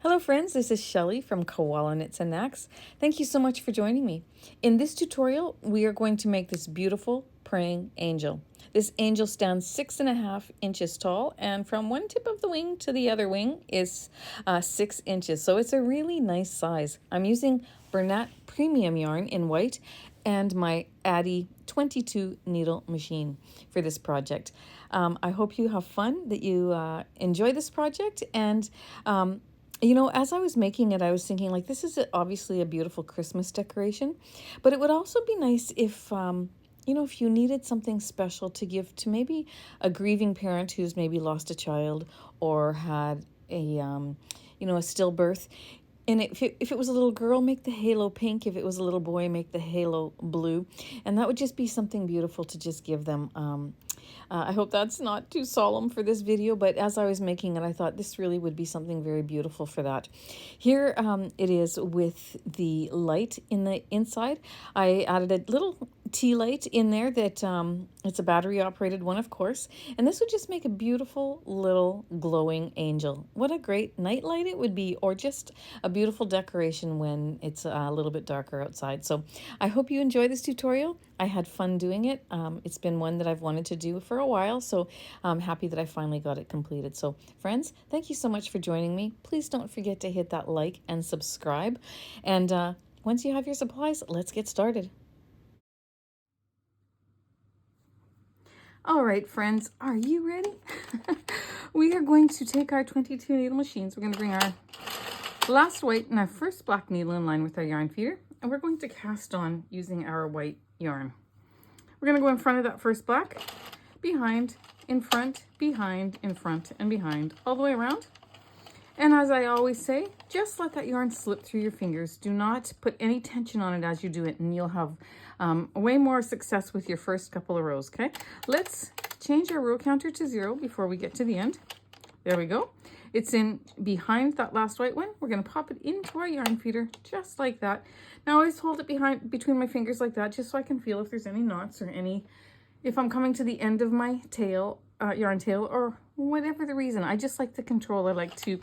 Hello friends, this is Shelley from Koala Knits and Knacks. Thank you so much for joining me. In this tutorial, we are going to make this beautiful praying angel. This angel stands 6.5 inches tall, and from one tip of the wing to the other wing is 6 inches. So it's a really nice size. I'm using Bernat Premium yarn in white and my Addi 22 needle machine for this project. I hope you have fun, that you enjoy this project, and you know, as I was making it, I was thinking, like, this is obviously a beautiful Christmas decoration, but it would also be nice if, you know, if you needed something special to give to maybe a grieving parent who's maybe lost a child or had a, you know, a stillbirth. And if it was a little girl, make the halo pink. If it was a little boy, make the halo blue. And that would just be something beautiful to just give them. I hope that's not too solemn for this video, but as I was making it, I thought this really would be something very beautiful for that. Here it is with the light in the inside. I added a little tea light in there that it's a battery operated one, of course, and this would just make a beautiful little glowing angel. What a great night light it would be, or just a beautiful decoration when it's a little bit darker outside. So I hope you enjoy this tutorial. I had fun doing it. It's been one that I've wanted to do for a while, so I'm happy that I finally got it completed. So friends, thank you so much for joining me. Please don't forget to hit that like and subscribe, and once you have your supplies, let's get started. All right, friends, are you ready? We are going to take our 22 needle machines. We're going to bring our last white and our first black needle in line with our yarn feeder, and we're going to cast on using our white yarn. We're going to go in front of that first black, behind, in front, and behind, all the way around. And as I always say, just let that yarn slip through your fingers. Do not put any tension on it as you do it, and you'll have way more success with your first couple of rows, okay? Let's change our row counter to 0 before we get to the end. There we go. It's in behind that last white one. We're going to pop it into our yarn feeder, just like that. Now I always hold it between my fingers like that, just so I can feel if there's any knots or if I'm coming to the end of my tail, yarn tail, or whatever the reason. I just like the control. I like to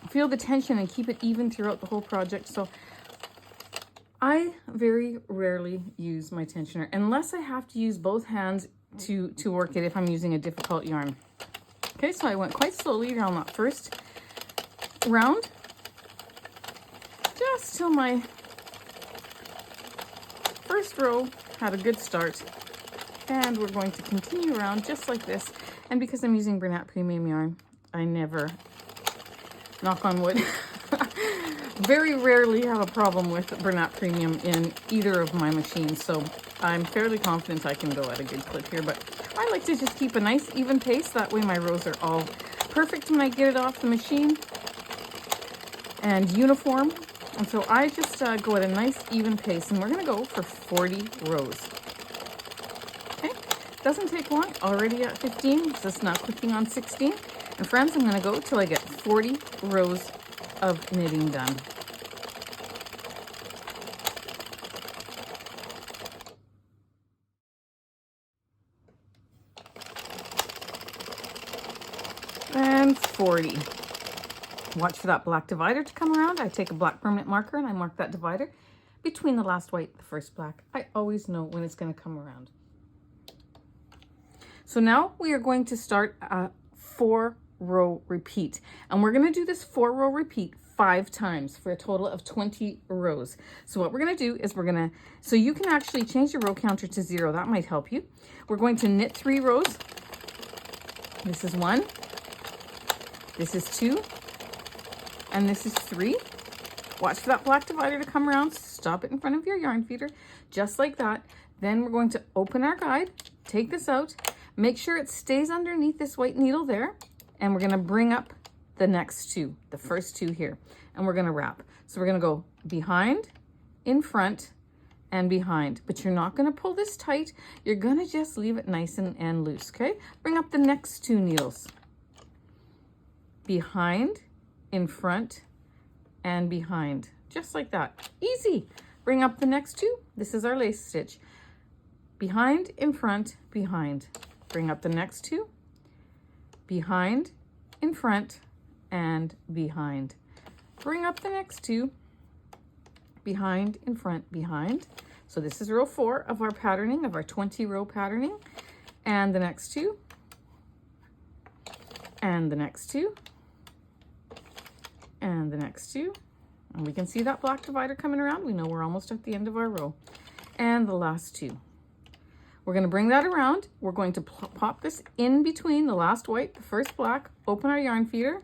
feel the tension and keep it even throughout the whole project. So I very rarely use my tensioner unless I have to use both hands to work it if I'm using a difficult yarn. Okay, so I went quite slowly down that first round, just till my first row had a good start. And we're going to continue around just like this. And because I'm using Bernat Premium yarn, I never, knock on wood, very rarely have a problem with Bernat Premium in either of my machines. So I'm fairly confident I can go at a good clip here, but I like to just keep a nice even pace. That way my rows are all perfect when I get it off the machine and uniform. And so I just go at a nice even pace, and we're gonna go for 40 rows. Okay, doesn't take long, already at 15, just now clicking on 16. And friends, I'm gonna go till I get 40 rows of knitting done. And 40. Watch for that black divider to come around. I take a black permanent marker and I mark that divider between the last white and the first black. I always know when it's going to come around. So now we are going to start a 4-row repeat, and we're going to do this 4-row repeat 5 times for a total of 20 rows. So what we're going to do is so you can actually change your row counter to 0. That might help you. We're going to knit 3 rows. This is 1. This is 2. And this is 3. Watch for that black divider to come around. Stop it in front of your yarn feeder, just like that. Then we're going to open our guide, take this out, make sure it stays underneath this white needle there, and we're going to bring up the next 2, the first 2 here, and we're going to wrap. So we're going to go behind, in front, and behind, but you're not going to pull this tight. You're going to just leave it nice and loose, okay? Bring up the next 2 needles. Behind, in front, and behind, just like that. Easy. Bring up the next 2. This is our lace stitch. Behind, in front, behind. Bring up the next 2. Behind, in front, and behind. Bring up the next two, behind, in front, behind. So this is row 4 of our patterning, of our 20 row patterning, and the next two, and the next two, and the next two. And we can see that black divider coming around. We know we're almost at the end of our row. And the last two. We're going to bring that around. We're going to pop this in between the last white, the first black, open our yarn feeder,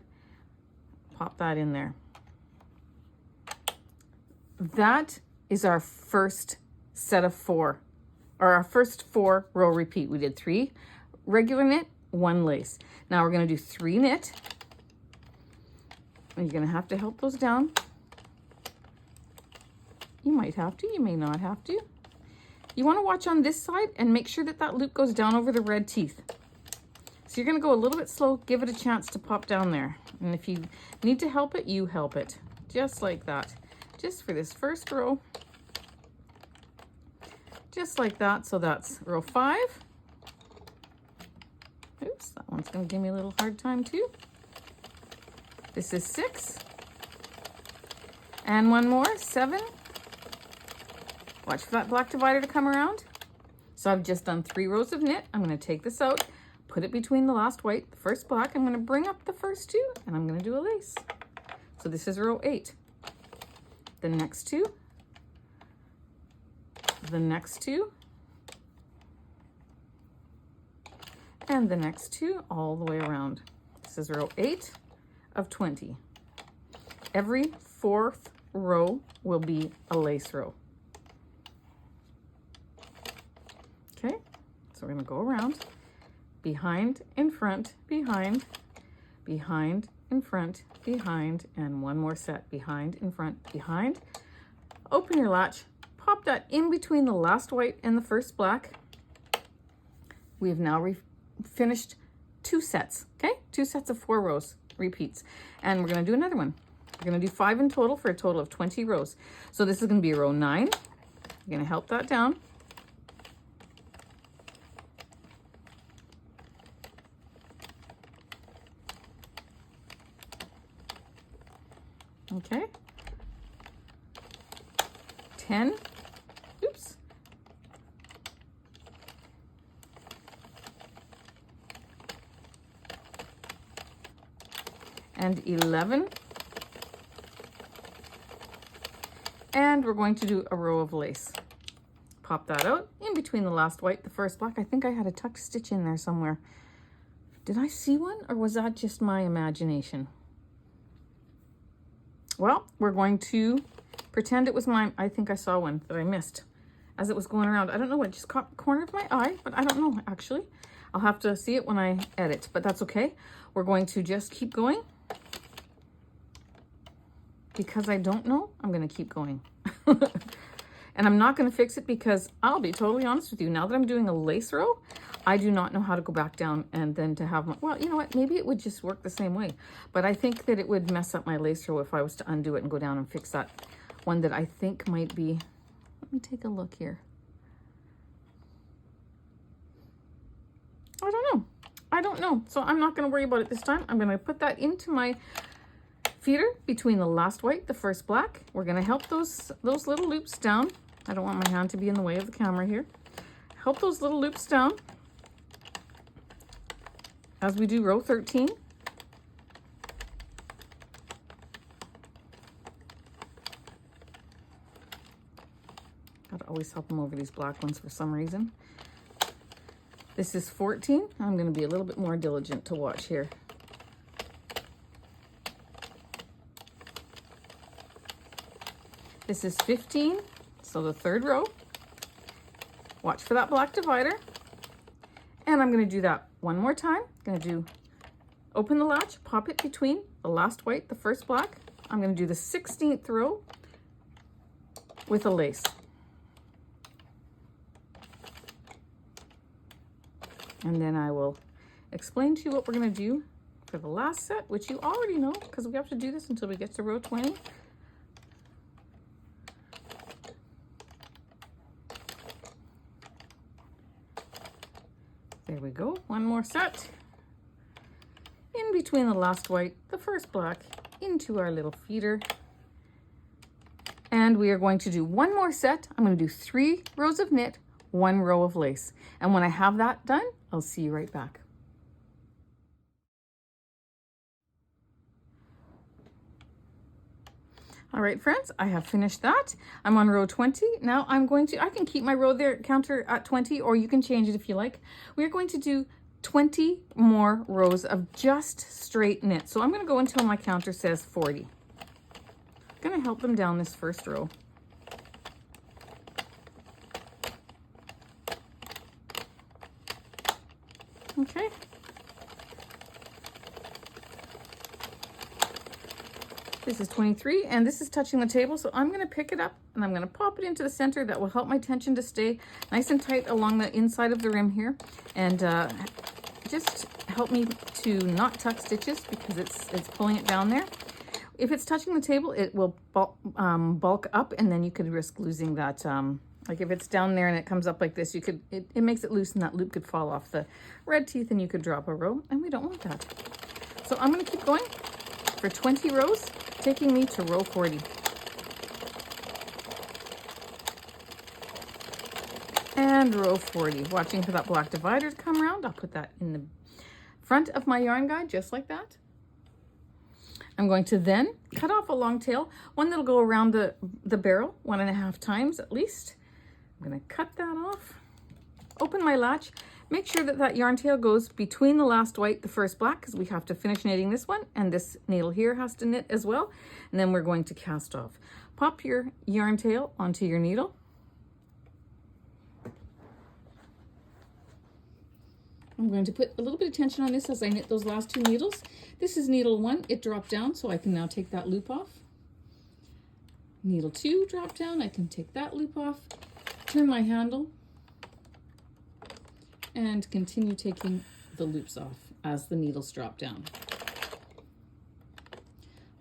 pop that in there. That is our first set of 4, or our first 4 row repeat. We did 3 regular knit, 1 lace. Now we're going to do 3 knit. And you're going to have to help those down. You might have to, you may not have to. You want to watch on this side and make sure that that loop goes down over the red teeth. So you're going to go a little bit slow, give it a chance to pop down there. And if you need to help it, you help it. Just like that. Just for this first row. Just like that. So that's row 5. Oops, that one's going to give me a little hard time too. This is 6. And one more, 7. Watch for that black divider to come around. So I've just done 3 rows of knit. I'm going to take this out, put it between the last white, the first black. I'm going to bring up the first 2, and I'm going to do a lace. So this is row 8. The next 2, the next 2, and the next 2 all the way around. This is row 8 of 20. Every 4th row will be a lace row. Okay, so we're going to go around, behind, in front, behind, behind, in front, behind, and one more set, behind, in front, behind. Open your latch, pop that in between the last white and the first black. We have now finished 2 sets, okay? 2 sets of 4 rows, repeats. And we're going to do another one. We're going to do 5 in total for a total of 20 rows. So this is going to be row 9. You're going to help that down. Okay. 10. Oops. And 11. And we're going to do a row of lace. Pop that out in between the last white, the first black. I think I had a tucked stitch in there somewhere. Did I see one, or was that just my imagination? Well, we're going to pretend it was mine. I think I saw one that I missed as it was going around. I don't know, it just caught the corner of my eye, but I don't know, actually. I'll have to see it when I edit, but that's okay. We're going to just keep going. Because I don't know, I'm going to keep going. And I'm not going to fix it because I'll be totally honest with you. Now that I'm doing a lace row, I do not know how to go back down and then to have my, well, you know what, maybe it would just work the same way. But I think that it would mess up my lace row if I was to undo it and go down and fix that one that I think might be, let me take a look here. I don't know. I don't know. So I'm not going to worry about it this time. I'm going to put that into my feeder between the last white, the first black. We're going to help those little loops down. I don't want my hand to be in the way of the camera here. Help those little loops down as we do row 13. Gotta always help them over these black ones for some reason. This is 14. I'm going to be a little bit more diligent to watch here. This is 15, so the 3rd row. Watch for that black divider. And I'm going to do that one more time. Going to do, open the latch, pop it between the last white, the first black. I'm going to do the 16th row with a lace. And then I will explain to you what we're going to do for the last set, which you already know because we have to do this until we get to row 20. There we go, one more set. In in between the last white, the first black, into our little feeder. And we are going to do one more set. I'm going to do 3 rows of knit, 1 row of lace. And when I have that done, I'll see you right back. All right, friends, I have finished that. I'm on row 20. Now I can keep my row there counter at 20, or you can change it if you like. We're going to do 20 more rows of just straight knit. So I'm going to go until my counter says 40. I'm going to help them down this first row. Okay. This is 23 and this is touching the table, so I'm going to pick it up and I'm going to pop it into the center. That will help my tension to stay nice and tight along the inside of the rim here, and just help me to not tuck stitches because it's pulling it down there. If it's touching the table, it will bulk up, and then you could risk losing that. Like if it's down there and it comes up like this, it makes it loose and that loop could fall off the red teeth and you could drop a row, and we don't want that. So I'm going to keep going for 20 rows, taking me to row 40. And row 40, watching for that black divider to come around. I'll put that in the front of my yarn guide, just like that. I'm going to then cut off a long tail, one that'll go around the barrel 1.5 times at least. I'm going to cut that off, open my latch, make sure that that yarn tail goes between the last white, the first black, because we have to finish knitting this one, and this needle here has to knit as well. And then we're going to cast off. Pop your yarn tail onto your needle. I'm going to put a little bit of tension on this as I knit those last 2 needles. This is needle 1, it dropped down, so I can now take that loop off. Needle 2 dropped down, I can take that loop off, turn my handle, and continue taking the loops off as the needles drop down.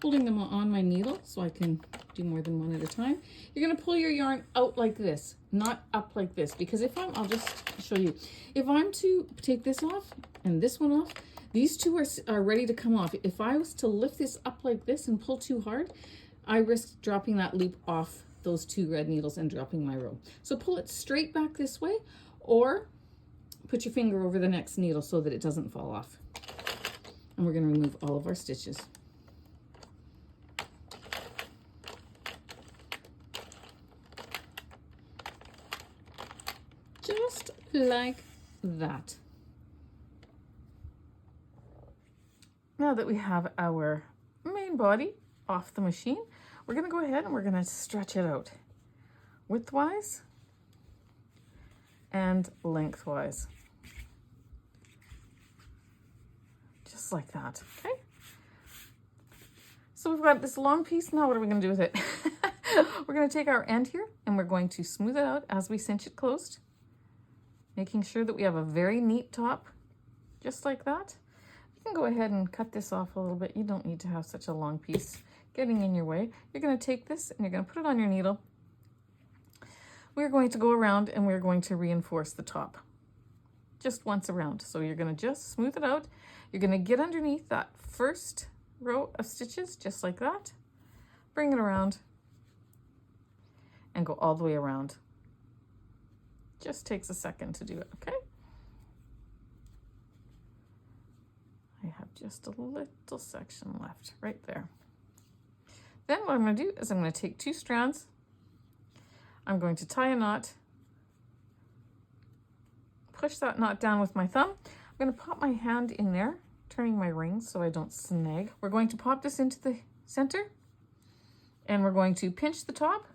Holding them on my needle so I can do more than one at a time. You're going to pull your yarn out like this, not up like this, because I'll just show you. If I'm to take this off and this one off, these two are ready to come off. If I was to lift this up like this and pull too hard, I risk dropping that loop off those 2 red needles and dropping my row. So pull it straight back this way, or put your finger over the next needle so that it doesn't fall off. And we're going to remove all of our stitches. Just like that. Now that we have our main body off the machine, we're going to go ahead and we're going to stretch it out widthwise and lengthwise. Just like that, okay? So we've got this long piece. Now what are we going to do with it? We're going to take our end here and we're going to smooth it out as we cinch it closed, making sure that we have a very neat top, just like that. You can go ahead and cut this off a little bit. You don't need to have such a long piece getting in your way. You're going to take this and you're going to put it on your needle. We're going to go around and we're going to reinforce the top just once around. So you're going to just smooth it out. You're going to get underneath that first row of stitches, just like that. Bring it around and go all the way around. Just takes a second to do it, okay? I have just a little section left right there. Then what I'm going to do is I'm going to take 2 strands. I'm going to tie a knot, push that knot down with my thumb. I'm going to pop my hand in there, turning my rings so I don't snag. We're going to pop this into the center, and we're going to pinch the top,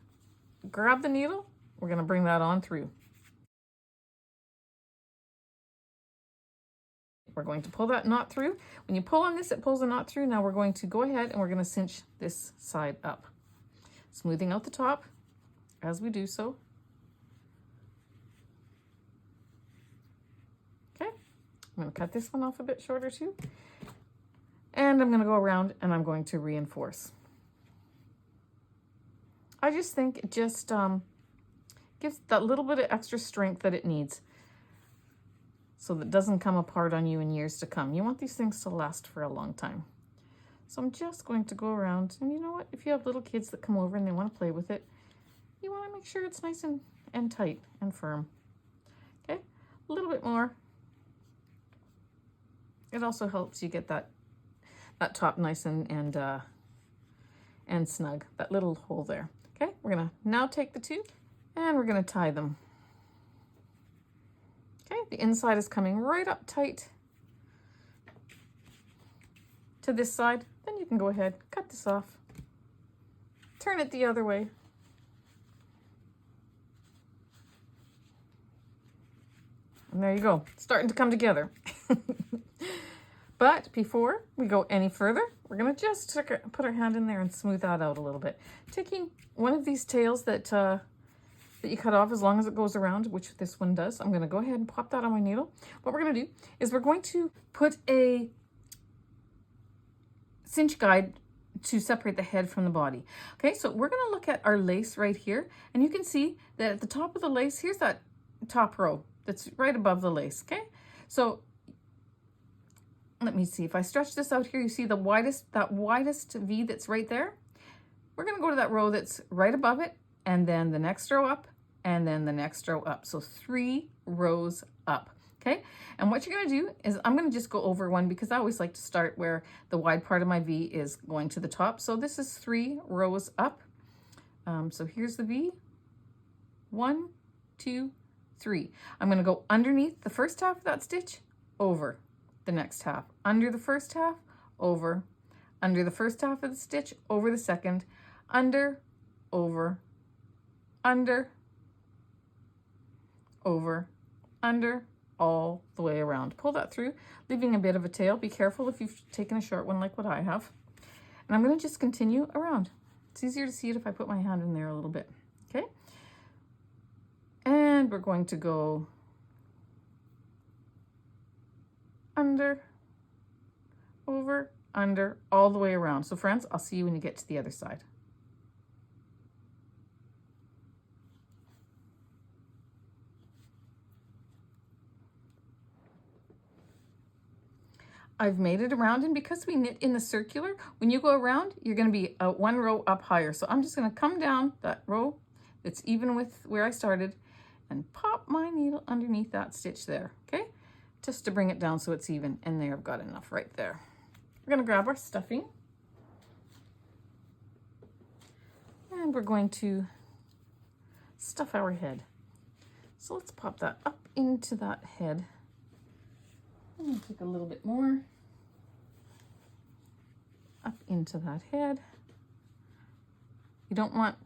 grab the needle, we're going to bring that on through. We're going to pull that knot through. When you pull on this, it pulls the knot through. Now we're going to go ahead and we're going to cinch this side up, smoothing out the top as we do so. Okay, I'm going to cut this one off a bit shorter too. And I'm going to go around and I'm going to reinforce. I just think it just gives that little bit of extra strength that it needs. so that it doesn't come apart on you in years to come. You want these things to last for a long time. So I'm just going to go around, and you know what? If you have little kids that come over and they want to play with it, you want to make sure it's nice and tight and firm. Okay, a little bit more. It also helps you get that top nice and snug, that little hole there. Okay, we're gonna now take the two and we're gonna tie them. Okay, the inside is coming right up tight to this side. Then you can go ahead, cut this off, turn it the other way. And there you go, it's starting to come together. But before we go any further, we're gonna just put our hand in there and smooth that out a little bit. Taking one of these tails that you cut off, as long as it goes around, which this one does, I'm gonna go ahead and pop that on my needle. What we're gonna do is we're going to put a cinch guide to separate the head from the body. Okay, so we're gonna look at our lace right here, and you can see that at the top of the lace, here's that top row that's right above the lace, okay? So let me see, if I stretch this out here, you see that widest V that's right there? We're gonna go to that row that's right above it, and then the next row up, and then the next row up. So 3 rows up, okay? And what you're gonna do is, I'm gonna just go over one because I always like to start where the wide part of my V is going to the top. So this is 3 rows up. So here's the V, 1, 2, 3. I'm gonna go underneath the first half of that stitch, over the next half, under the first half, over, under the first half of the stitch, over the second, under, over, under, over, under, all the way around. Pull that through, leaving a bit of a tail. Be careful if you've taken a short one like what I have. And I'm going to just continue around. It's easier to see it if I put my hand in there a little bit. Okay. And we're going to go under, over, under, all the way around. So friends, I'll see you when you get to the other side. I've made it around, and because we knit in the circular, when you go around, you're going to be 1 row up higher. So I'm just going to come down that row that's even with where I started and pop my needle underneath that stitch there, okay? Just to bring it down so it's even, and there I've got enough right there. We're going to grab our stuffing, and we're going to stuff our head. So let's pop that up into that head. I'm going to take a little bit more up into that head. You don't want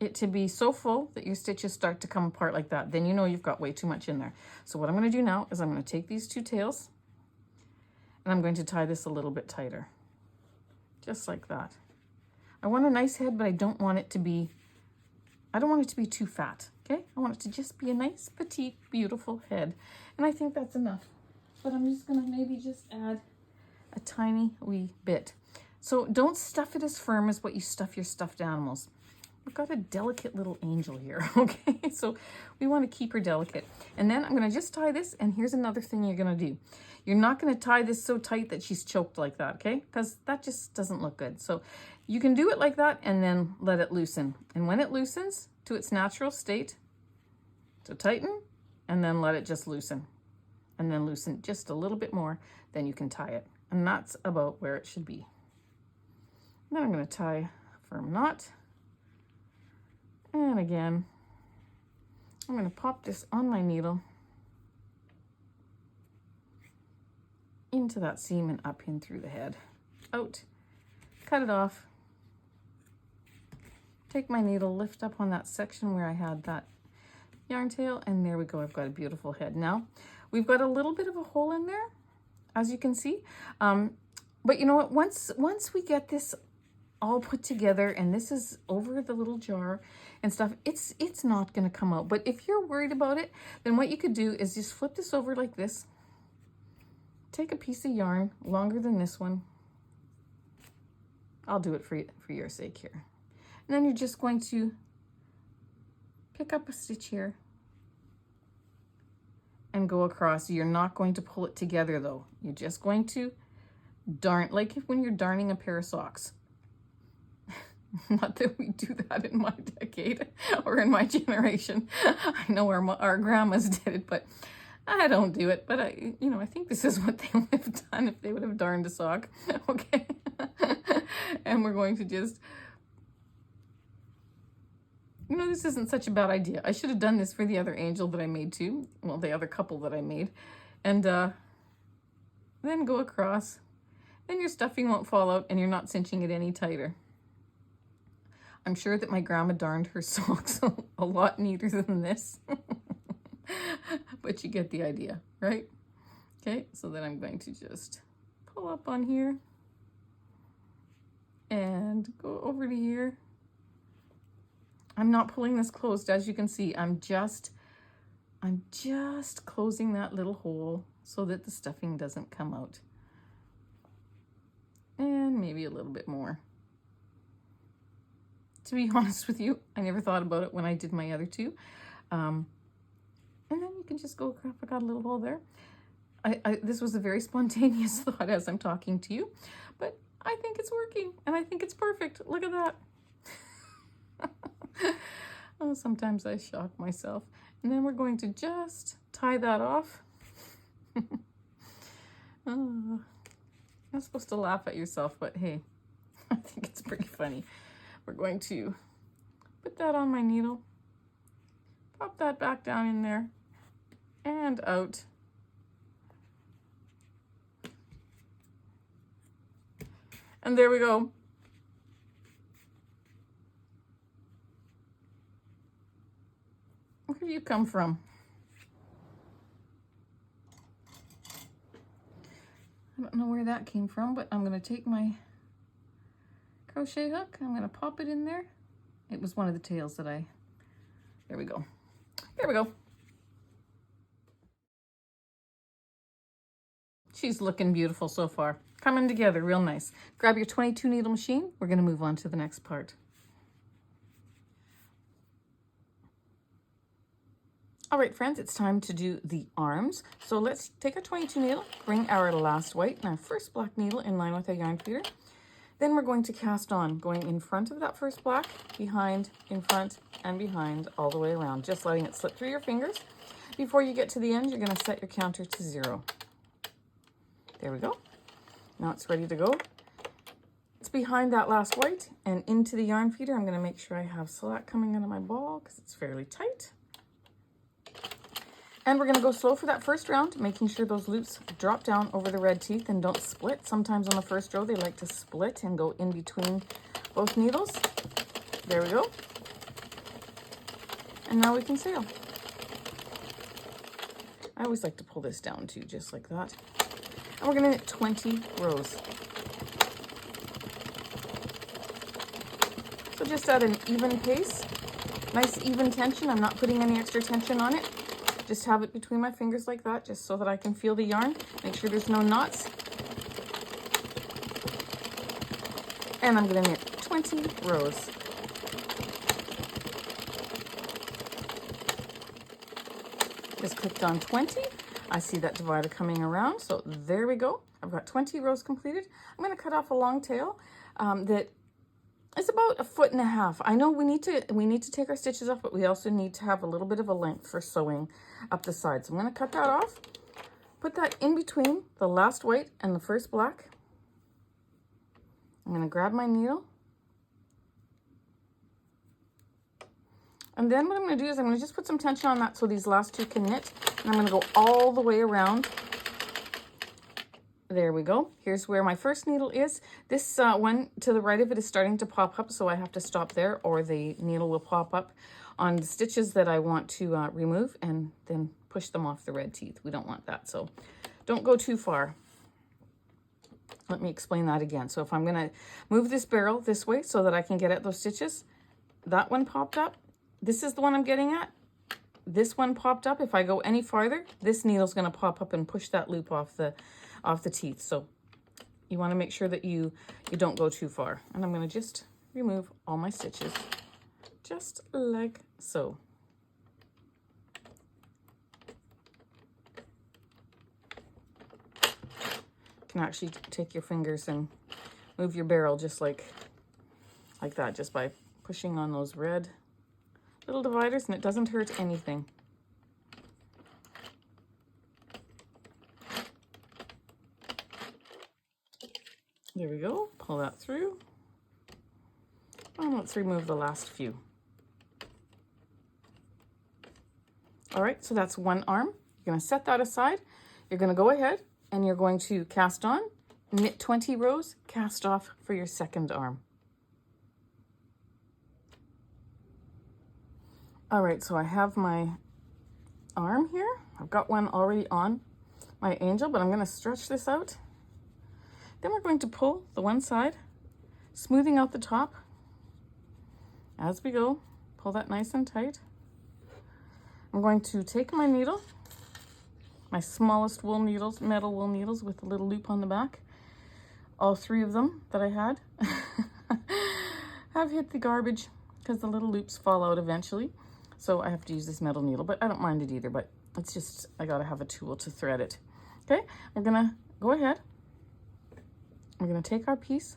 it to be so full that your stitches start to come apart like that. Then you know you've got way too much in there. So what I'm going to do now is I'm going to take these 2 tails and I'm going to tie this a little bit tighter. Just like that. I want a nice head, but I don't want it to be too fat. Okay? I want it to just be a nice, petite, beautiful head. And I think that's enough. But I'm just going to maybe just add a tiny wee bit. So don't stuff it as firm as what you stuff your stuffed animals. We've got a delicate little angel here, okay? So we want to keep her delicate. And then I'm going to just tie this, and here's another thing you're going to do. You're not going to tie this so tight that she's choked like that, okay? Because that just doesn't look good. So you can do it like that and then let it loosen. And when it loosens to its natural state, so tighten and then let it just loosen. And then loosen just a little bit more, then you can tie it. And that's about where it should be. Then I'm going to tie a firm knot. And again, I'm going to pop this on my needle into that seam and up in through the head. Out, cut it off, take my needle, lift up on that section where I had that yarn tail, and there we go. I've got a beautiful head. Now, we've got a little bit of a hole in there, as you can see. But you know what? Once we get this all put together, and this is over the little jar and stuff, it's not going to come out. But if you're worried about it, then what you could do is just flip this over like this. Take a piece of yarn longer than this one. I'll do it for your sake here. And then you're just going to pick up a stitch here and go across. You're not going to pull it together though. You're just going to darn, like when you're darning a pair of socks. Not that we do that in my decade or in my generation. I know our grandmas did it, but I don't do it. But I think this is what they would have done if they would have darned a sock. Okay. And we're going to just, this isn't such a bad idea. I should have done this for the other angel that I made too. Well, the other couple that I made. And then go across. Then your stuffing won't fall out and you're not cinching it any tighter. I'm sure that my grandma darned her socks a lot neater than this. But you get the idea, right? Okay, so then I'm going to just pull up on here and go over to here. I'm not pulling this closed, as you can see. I'm just closing that little hole so that the stuffing doesn't come out. And maybe a little bit more. To be honest with you, I never thought about it when I did my other two. And then you can just go, crap, I got a little hole there. This was a very spontaneous thought as I'm talking to you, but I think it's working and I think it's perfect. Look at that. Oh, sometimes I shock myself. And then we're going to just tie that off. Oh, you're supposed to laugh at yourself, but hey, I think it's pretty funny. We're going to put that on my needle, pop that back down in there and out. And there we go. Where do you come from? I don't know where that came from, but I'm going to take my crochet hook. I'm going to pop it in there. It was one of the tails that there we go. There we go. She's looking beautiful so far. Coming together real nice. Grab your 22 needle machine. We're going to move on to the next part. All right, friends, it's time to do the arms. So let's take our 22 needle, bring our last white and our first black needle in line with our yarn feeder. Then we're going to cast on, going in front of that first black, behind, in front, and behind, all the way around, just letting it slip through your fingers. Before you get to the end, you're going to set your counter to 0. There we go. Now it's ready to go. It's behind that last white and into the yarn feeder. I'm going to make sure I have slack coming out of my ball because it's fairly tight. And we're going to go slow for that first round, making sure those loops drop down over the red teeth and don't split. Sometimes on the first row, they like to split and go in between both needles. There we go. And now we can sail. I always like to pull this down too, just like that. And we're going to knit 20 rows. So just at an even pace, nice even tension. I'm not putting any extra tension on it. Just have it between my fingers like that, just so that I can feel the yarn. Make sure there's no knots. And I'm going to knit 20 rows. Just clicked on 20. I see that divider coming around, so there we go. I've got 20 rows completed. I'm going to cut off a long tail that is about 1.5 feet. I know we need to take our stitches off, but we also need to have a little bit of a length for sewing up the sides. So I'm going to cut that off, put that in between the last white and the first black. I'm going to grab my needle. And then what I'm going to do is I'm going to just put some tension on that so these last two can knit. And I'm going to go all the way around. There we go. Here's where my first needle is. This one to the right of it is starting to pop up, so I have to stop there or the needle will pop up on the stitches that I want to remove and then push them off the red teeth. We don't want that, so don't go too far. Let me explain that again. So if I'm going to move this barrel this way so that I can get at those stitches, that one popped up. This is the one I'm getting at. This one popped up. If I go any farther, this needle's going to pop up and push that loop off the teeth. So you want to make sure that you don't go too far. And I'm going to just remove all my stitches just like so. can actually take your fingers and move your barrel just like that, just by pushing on those red little dividers, and it doesn't hurt anything. There we go, pull that through. And let's remove the last few. All right, so that's one arm. You're gonna set that aside. You're gonna go ahead and you're going to cast on, knit 20 rows, cast off for your second arm. All right, so I have my arm here. I've got one already on my angel, but I'm gonna stretch this out. Then we're going to pull the one side, smoothing out the top as we go. Pull that nice and tight. I'm going to take my needle, my smallest wool needles, metal wool needles with a little loop on the back. All 3 of them that I had have hit the garbage because the little loops fall out eventually. So I have to use this metal needle, but I don't mind it either, but it's just, I gotta have a tool to thread it. Okay, we're gonna go ahead. We're gonna take our piece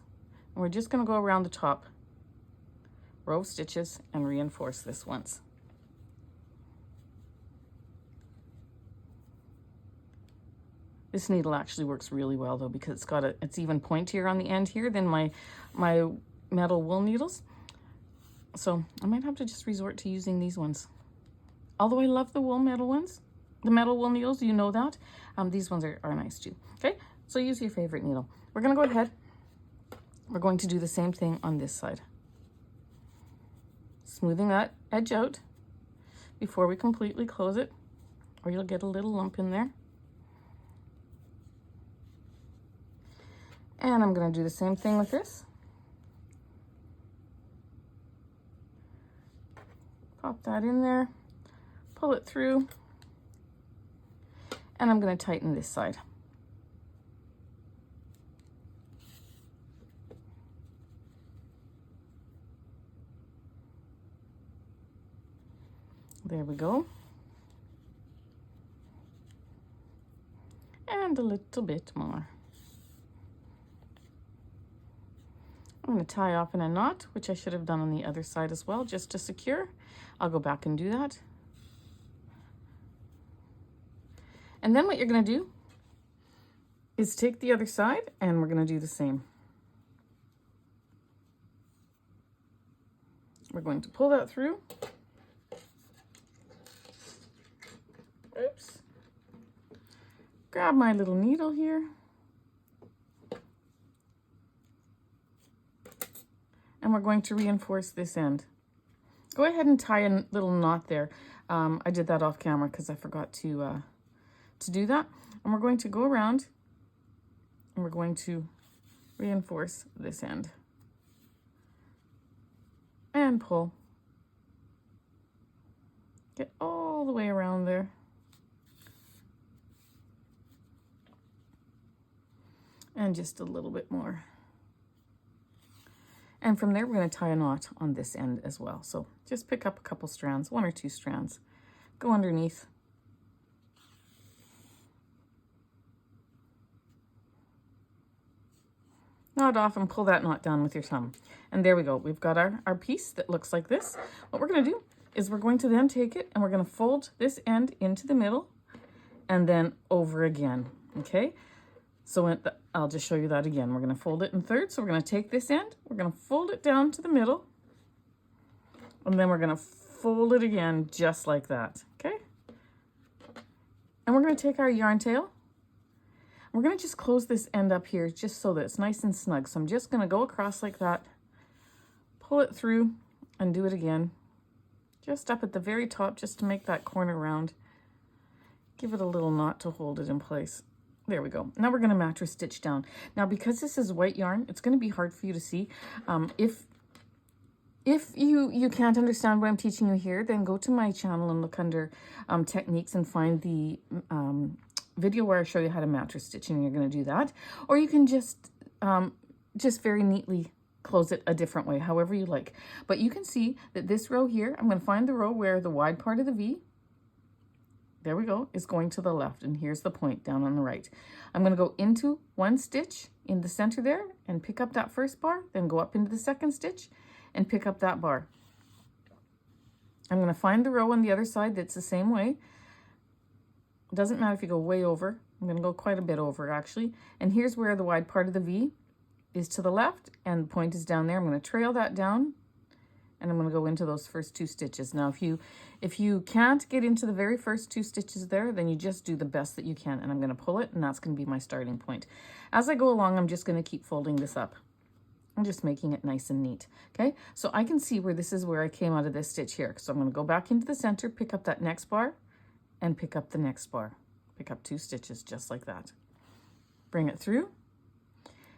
and we're just gonna go around the top row of stitches and reinforce this once. This needle actually works really well though, because it's even pointier on the end here than my metal wool needles. So I might have to just resort to using these ones. Although I love the metal ones, the metal wool needles, you know that. These ones are nice too. Okay, so use your favorite needle. We're gonna go ahead. We're going to do the same thing on this side. Smoothing that edge out before we completely close it, or you'll get a little lump in there. And I'm gonna do the same thing with this. Pop that in there, pull it through, and I'm going to tighten this side. There we go. And a little bit more. I'm going to tie off in a knot, which I should have done on the other side as well, just to secure. I'll go back and do that. And then what you're going to do is take the other side and we're going to do the same. We're going to pull that through. Oops. Grab my little needle here. And we're going to reinforce this end. Go ahead and tie a little knot there. I did that off camera because I forgot to do that. And we're going to go around and we're going to reinforce this end. And pull. Get all the way around there. And just a little bit more. And from there, we're going to tie a knot on this end as well. So just pick up a couple strands, 1 or 2 strands, go underneath. Knot off and pull that knot down with your thumb. And there we go. We've got our piece that looks like this. What we're going to do is we're going to then take it and we're going to fold this end into the middle and then over again. Okay? So I'll just show you that again. We're going to fold it in thirds. So we're going to take this end, we're going to fold it down to the middle, and then we're going to fold it again just like that. Okay? And we're going to take our yarn tail. We're going to just close this end up here just so that it's nice and snug. So I'm just going to go across like that, pull it through, and do it again. Just up at the very top, just to make that corner round. Give it a little knot to hold it in place. There we go. Now we're going to mattress stitch down. Now because this is white yarn, it's going to be hard for you to see. If you can't understand what I'm teaching you here, then go to my channel and look under techniques and find the video where I show you how to mattress stitch, and you're going to do that. Or you can just very neatly close it a different way, however you like. But you can see that this row here, I'm going to find the row where the wide part of the V there we go, is going to the left, and here's the point down on the right. I'm going to go into one stitch in the center there and pick up that first bar, then go up into the second stitch and pick up that bar. I'm going to find the row on the other side that's the same way. It doesn't matter if you go way over. I'm going to go quite a bit over actually. And here's where the wide part of the V is to the left and the point is down there. I'm going to trail that down and I'm going to go into those first 2 stitches. Now if you can't get into the very first 2 stitches there, then you just do the best that you can, and I'm going to pull it, and that's going to be my starting point. As I go along, I'm just going to keep folding this up. I'm just making it nice and neat. Okay, so I can see where this is where I came out of this stitch here. So I'm going to go back into the center, pick up that next bar and pick up the next bar. Pick up 2 stitches just like that. Bring it through.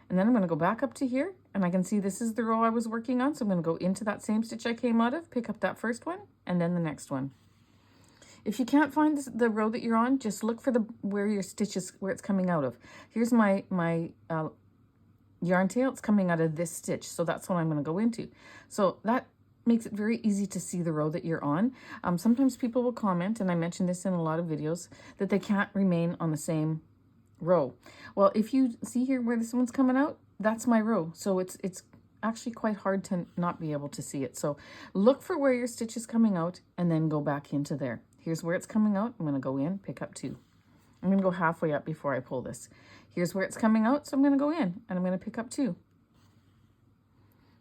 And then I'm going to go back up to here, and I can see this is the row I was working on. So I'm going to go into that same stitch I came out of, pick up that first one, and then the next one. If you can't find the row that you're on, just look for where your stitch is, where it's coming out of. Here's my yarn tail. It's coming out of this stitch, so that's what I'm going to go into. So that makes it very easy to see the row that you're on. Sometimes people will comment, and I mentioned this in a lot of videos, that they can't remain on the same row. Well, if you see here where this one's coming out, that's my row. So it's actually quite hard to not be able to see it. So look for where your stitch is coming out and then go back into there. Here's where it's coming out. I'm going to go in, pick up 2. I'm going to go halfway up before I pull this. Here's where it's coming out, so I'm going to go in and I'm going to pick up 2.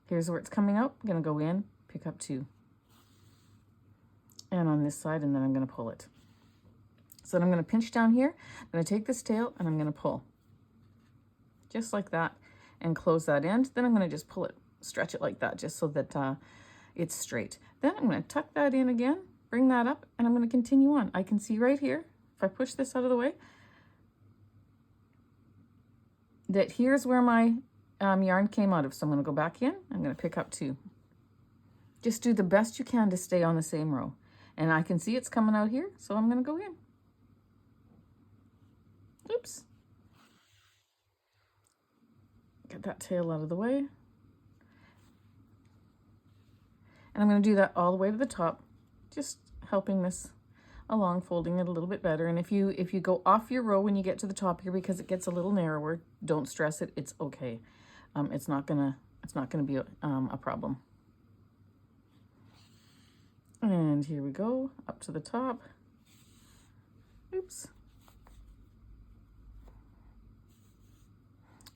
Here's where it's coming out. I'm going to go in, pick up 2. And on this side, and then I'm going to pull it. So then I'm going to pinch down here. I'm going to take this tail and I'm going to pull. Just like that, and close that end. Then I'm going to just pull it, stretch it like that, just so that it's straight. Then I'm going to tuck that in again, bring that up, and I'm going to continue on. I can see right here, if I push this out of the way, that here's where my yarn came out of. So I'm going to go back in, I'm going to pick up 2. Just do the best you can to stay on the same row. And I can see it's coming out here, so I'm going to go in. Oops. Get that tail out of the way. And I'm going to do that all the way to the top, just helping this along, folding it a little bit better. And if you go off your row when you get to the top here because it gets a little narrower, don't stress it. It's okay. It's not gonna be a problem. And here we go, up to the top. Oops.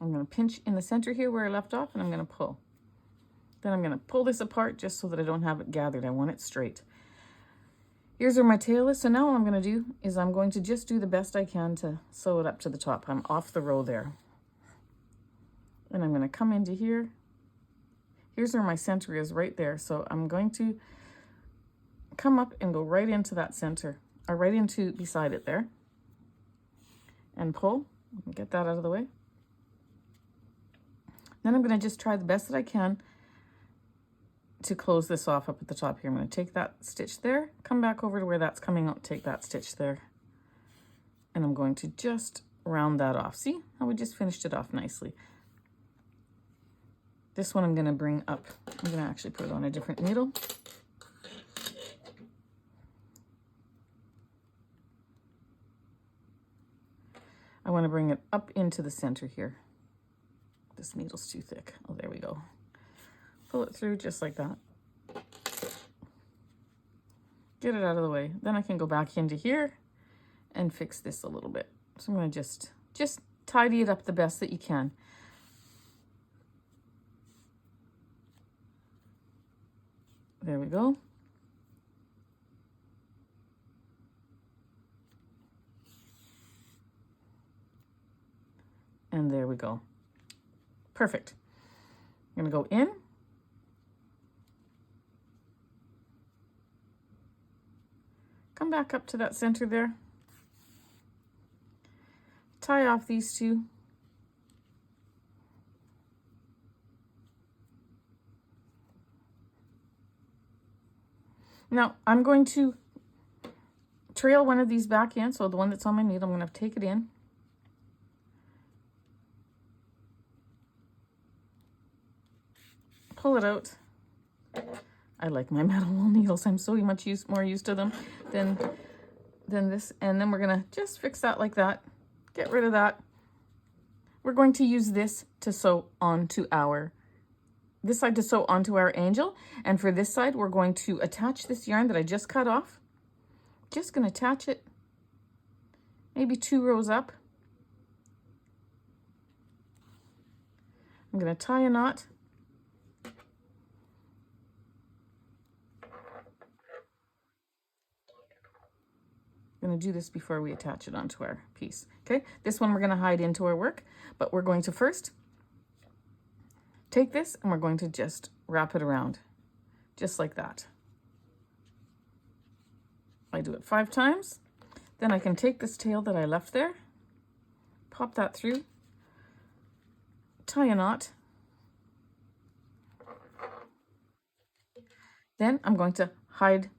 I'm going to pinch in the center here where I left off, and I'm going to pull. Then I'm going to pull this apart just so that I don't have it gathered. I want it straight. Here's where my tail is. So now what I'm going to do is I'm going to just do the best I can to sew it up to the top. I'm off the row there. And I'm going to come into here. Here's where my center is, right there. So I'm going to come up and go right into that center, or right into beside it there. And pull. Get that out of the way. Then I'm going to just try the best that I can to close this off up at the top here. I'm going to take that stitch there, come back over to where that's coming out, take that stitch there. And I'm going to just round that off. See how we just finished it off nicely. This one I'm going to bring up. I'm going to actually put it on a different needle. I want to bring it up into the center here. This needle's too thick. Oh, there we go. Pull it through just like that. Get it out of the way. Then I can go back into here and fix this a little bit. So I'm going to just tidy it up the best that you can. There we go. And there we go. Perfect. I'm going to go in. Come back up to that center there. Tie off these 2. Now I'm going to trail one of these back in, so the one that's on my needle, I'm going to take it in. Pull it out. I like my metal wool needles. I'm so much more used to them than than this, and then we're gonna just fix that like that. Get rid of that. We're going to use this to sew onto this side to sew onto our angel, and for this side we're going to attach this yarn that I just cut off. Just gonna attach it maybe 2 rows up. I'm gonna tie a knot. I'm going to do this before we attach it onto our piece. Okay, this one we're going to hide into our work, but we're going to first take this and we're going to just wrap it around, just like that. I do it 5 times. Then I can take this tail that I left there, pop that through, tie a knot. Then I'm going to hide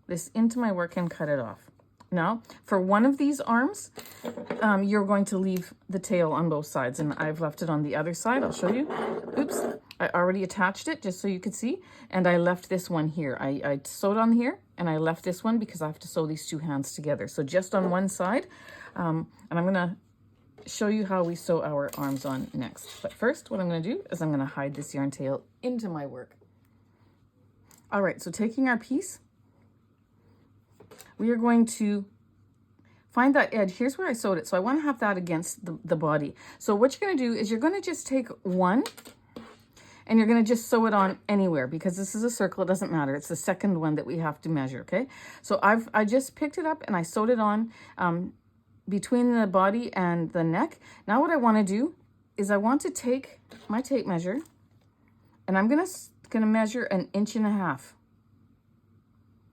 this into my work and cut it off. Now, for one of these arms, you're going to leave the tail on both sides, and I've left it on the other side. I'll show you. Oops, I already attached it just so you could see, and I left this one here. I sewed on here, and I left this one because I have to sew these 2 hands together. So just on one side, and I'm gonna show you how we sew our arms on next. But first, what I'm gonna do is I'm gonna hide this yarn tail into my work. All right, so taking our piece, we are going to find that edge. Here's where I sewed it. So I want to have that against the body. So what you're going to do is you're going to just take one and you're going to just sew it on anywhere, because this is a circle. It doesn't matter. It's the second one that we have to measure. Okay. So I just picked it up and I sewed it on between the body and the neck. Now what I want to do is I want to take my tape measure and I'm going to measure 1.5 inches.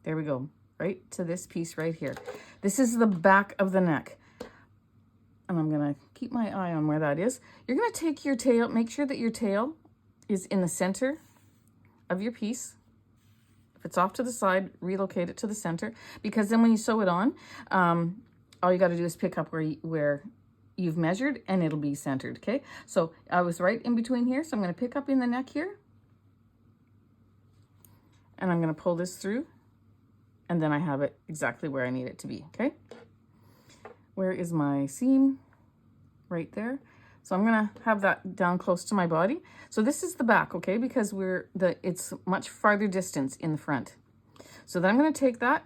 There we go. Right to this piece right here. This is the back of the neck. And I'm gonna keep my eye on where that is. You're gonna take your tail, make sure that your tail is in the center of your piece. If it's off to the side, relocate it to the center, because then when you sew it on, all you gotta do is pick up where you've measured and it'll be centered, okay? So I was right in between here, so I'm gonna pick up in the neck here, and I'm gonna pull this through. And then I have it exactly where I need it to be, okay? Where is my seam? Right there. So I'm gonna have that down close to my body. So this is the back, okay? Because it's much farther distance in the front. So then I'm gonna take that.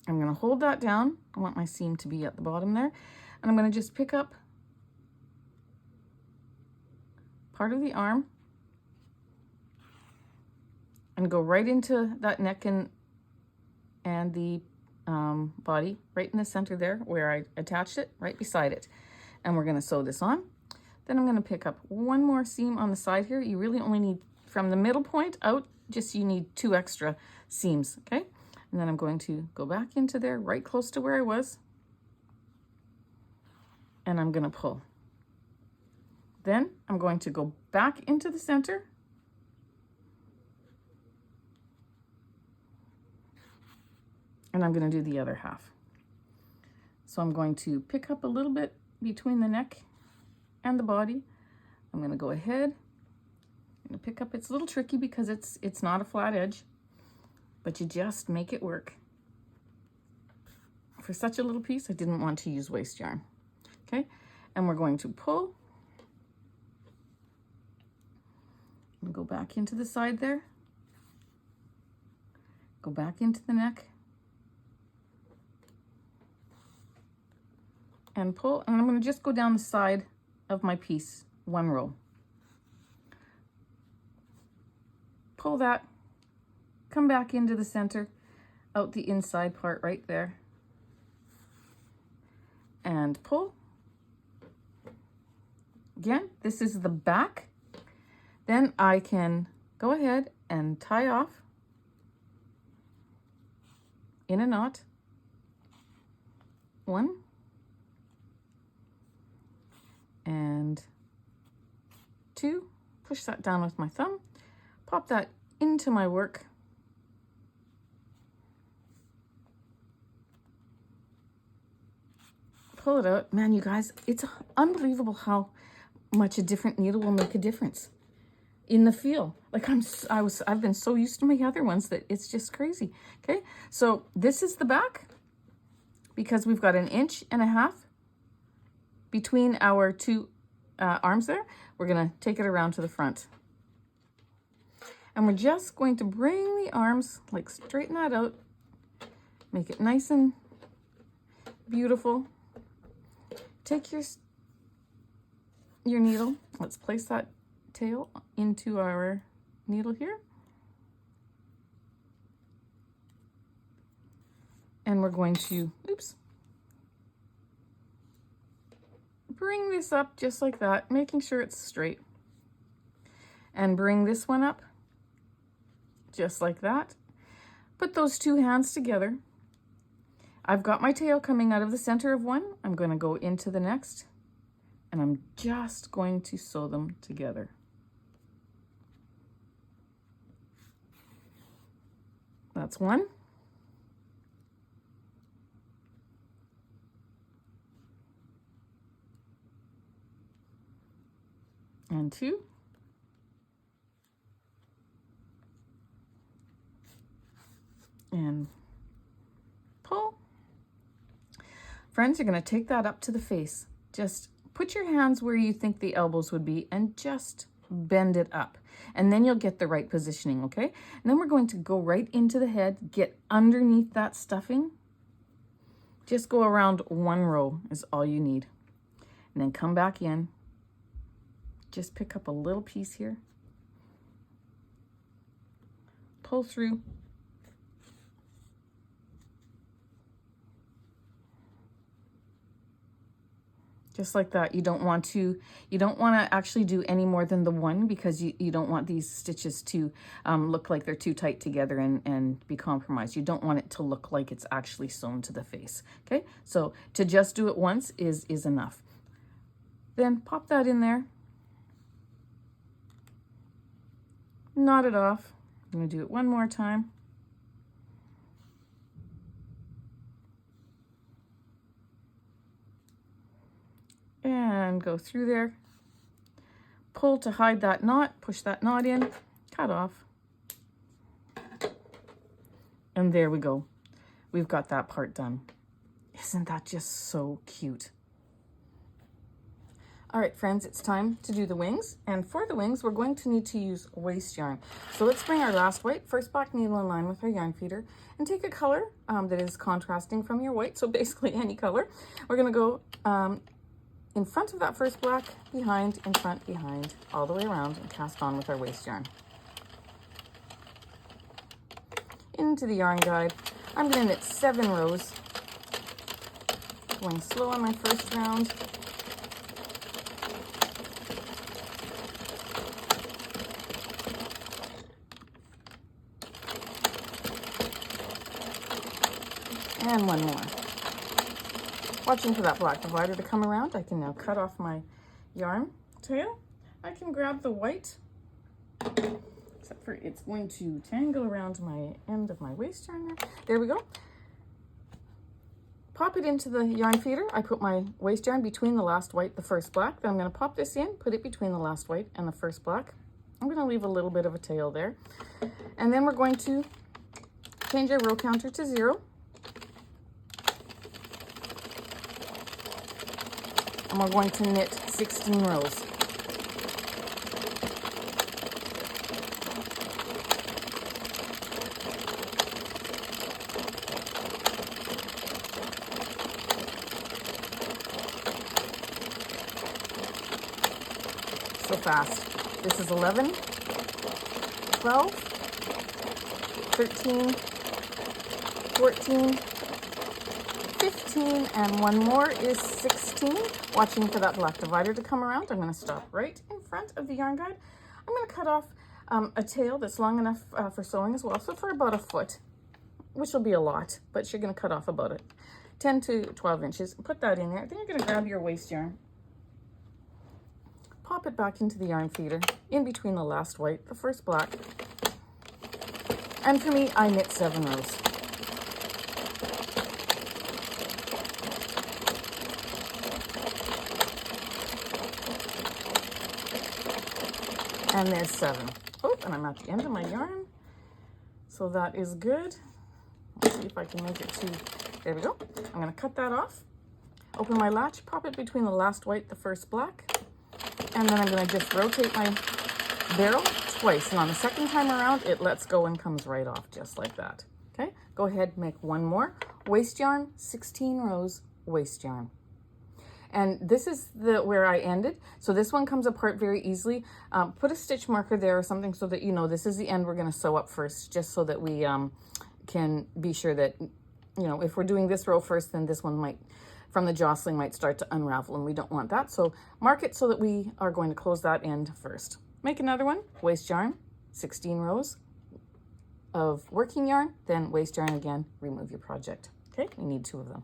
I'm gonna hold that down. I want my seam to be at the bottom there. And I'm gonna just pick up part of the arm and go right into that neck and the body, right in the center there where I attached it, right beside it. And we're going to sew this on. Then I'm going to pick up one more seam on the side here. You really only need, from the middle point out, you need 2 extra seams, okay? And then I'm going to go back into there, right close to where I was. And I'm going to pull. Then I'm going to go back into the center. And I'm going to do the other half. So I'm going to pick up a little bit between the neck and the body. I'm going to go ahead. I'm going to pick up. It's a little tricky because it's not a flat edge, but you just make it work. For such a little piece, I didn't want to use waste yarn. Okay, and we're going to pull and go back into the side there. Go back into the neck. And pull, and I'm going to just go down the side of my piece, 1 row. Pull that, come back into the center, out the inside part right there, and pull. Again, this is the back. Then I can go ahead and tie off in a knot. 1 and 2, push that down with my thumb, pop that into my work, pull it out. Man, you guys, it's unbelievable how much a different needle will make a difference. in the feel. Like I've been so used to my other ones that it's just crazy. Okay, so this is the back, because we've got 1.5 inches between our two arms there. We're gonna take it around to the front. And we're just going to bring the arms, like straighten that out, make it nice and beautiful. Take your needle, let's place that tail into our needle here. And we're going to, bring this up just like that, making sure it's straight. And bring this one up just like that. Put those two hands together. I've got my tail coming out of the center of one. I'm going to go into the next, and I'm just going to sew them together. That's one. And two. And pull. Friends, you're going to take that up to the face. Just put your hands where you think the elbows would be and just bend it up. And then you'll get the right positioning, okay? And then we're going to go right into the head, get underneath that stuffing. Just go around 1 row is all you need. And then come back in. Just pick up a little piece here. Pull through. Just like that. You don't want to actually do any more than the one, because you don't want these stitches to look like they're too tight together and be compromised. You don't want it to look like it's actually sewn to the face. Okay, so to just do it once is enough. Then pop that in there. Knot it off. I'm going to do it one more time. And go through there. Pull to hide that knot. Push that knot in. Cut off. And there we go. We've got that part done. Isn't that just so cute? All right, friends, it's time to do the wings. And for the wings, we're going to need to use waste yarn. So let's bring our last white, first black needle in line with our yarn feeder, and take a color that is contrasting from your white, so basically any color. We're gonna go in front of that first black, behind, in front, behind, all the way around, and cast on with our waste yarn. Into the yarn guide. I'm gonna knit 7 rows. Going slow on my first round. And one more. Watching for that black divider to come around, I can now cut off my yarn tail. I can grab the white, except for it's going to tangle around my end of my waste yarn there. There we go. Pop it into the yarn feeder. I put my waste yarn between the last white, the first black. Then I'm going to pop this in, put it between the last white and the first black. I'm going to leave a little bit of a tail there. And then we're going to change our row counter to 0. And we're going to knit 16 rows. So fast. This is 11, 12, 13, 14, 15, and one more is 16. Watching for that black divider to come around, I'm going to stop right in front of the yarn guide. I'm going to cut off a tail that's long enough for sewing as well, so for about 1 foot, which will be a lot, but you're going to cut off about 10 to 12 inches. Put that in there. Then you're going to grab your waste yarn, pop it back into the yarn feeder, in between the last white, the first black, and for me, I knit 7 rows. And there's 7. Oh, and I'm at the end of my yarn. So that is good. Let's see if I can make it to, there we go. I'm gonna cut that off. Open my latch, pop it between the last white, the first black. And then I'm gonna just rotate my barrel twice. And on the second time around, it lets go and comes right off just like that. Okay, go ahead, make one more. Waste yarn, 16 rows, waste yarn. And this is where I ended. So this one comes apart very easily. Put a stitch marker there or something so that you know this is the end we're gonna sew up first, just so that we can be sure that, you know, if we're doing this row first, then this one might, from the jostling, might start to unravel, and we don't want that. So mark it so that we are going to close that end first. Make another one, waste yarn, 16 rows of working yarn, then waste yarn again, remove your project. Okay, we need 2 of them.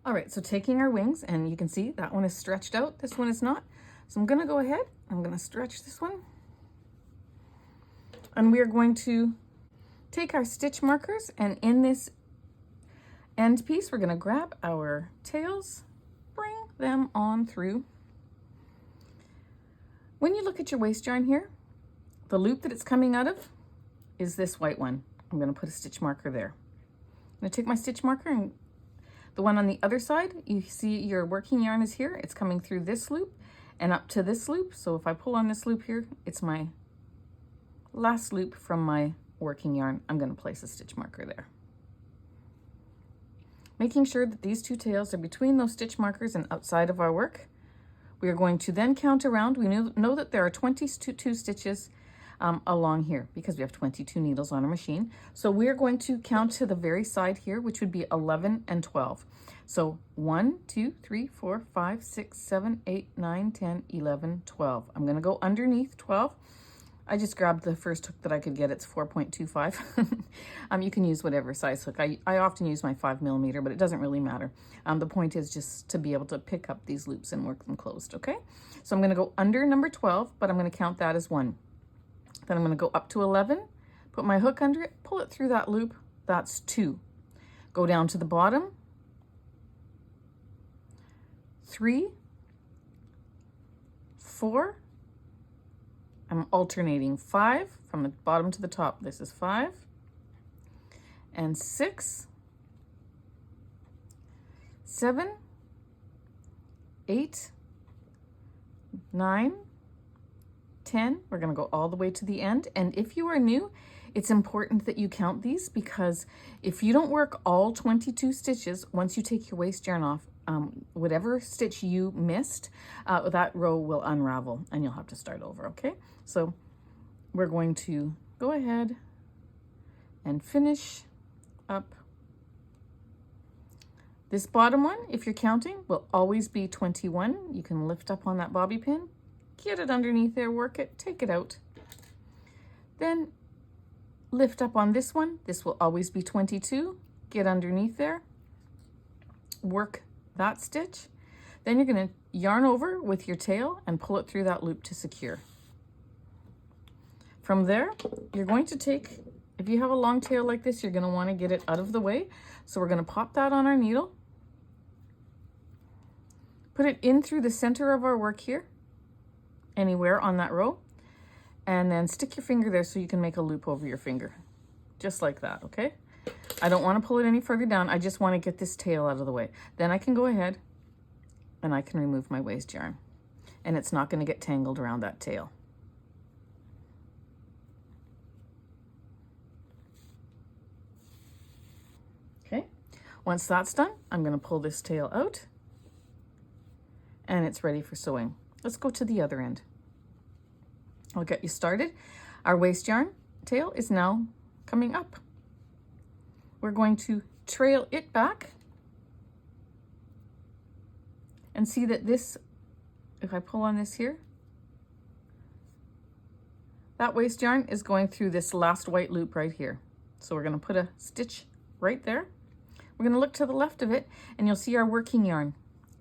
All right, so taking our wings, and you can see that one is stretched out, this one is not. So I'm gonna go ahead, I'm gonna stretch this one. And we are going to take our stitch markers, and in this end piece, we're gonna grab our tails, bring them on through. When you look at your waste yarn here, the loop that it's coming out of is this white one. I'm gonna put a stitch marker there. I'm gonna take my stitch marker, and the one on the other side, you see your working yarn is here. It's coming through this loop and up to this loop. So if I pull on this loop here, it's my last loop from my working yarn. I'm gonna place a stitch marker there. Making sure that these 2 tails are between those stitch markers and outside of our work. We are going to then count around. We know that there are 22 stitches along here because we have 22 needles on our machine. So we're going to count to the very side here, which would be 11 and 12. So 1, 2, 3, 4, 5, 6, 7, 8, 9, 10, 11, 12. I'm gonna go underneath 12. I just grabbed the first hook that I could get. It's 4.25. You can use whatever size hook. I often use my 5mm, but it doesn't really matter. The point is just to be able to pick up these loops and work them closed, okay? So I'm gonna go under number 12, but I'm gonna count that as 1. Then I'm gonna go up to 11, put my hook under it, pull it through that loop, that's 2. Go down to the bottom, 3, 4, I'm alternating 5 from the bottom to the top. This is 5, and 6, 7, 8, 9, 10. We're going to go all the way to the end. And if you are new, it's important that you count these, because if you don't work all 22 stitches, once you take your waste yarn off, whatever stitch you missed, that row will unravel and you'll have to start over, okay? So we're going to go ahead and finish up. This bottom one, if you're counting, will always be 21. You can lift up on that bobby pin, get it underneath there, work it, take it out. Then lift up on this one. This will always be 22. Get underneath there, work that stitch. Then you're going to yarn over with your tail and pull it through that loop to secure. From there, you're going to take, if you have a long tail like this, you're going to want to get it out of the way. So we're going to pop that on our needle, put it in through the center of our work here, anywhere on that row, and then stick your finger there so you can make a loop over your finger, just like that, okay? I don't want to pull it any further down. I just want to get this tail out of the way. Then I can go ahead and I can remove my waste yarn, and it's not going to get tangled around that tail. Okay, once that's done, I'm going to pull this tail out and it's ready for sewing. Let's go to the other end. I'll get you started. Our waste yarn tail is now coming up. We're going to trail it back and see that this, if I pull on this here, that waste yarn is going through this last white loop right here. So we're going to put a stitch right there. We're going to look to the left of it and you'll see our working yarn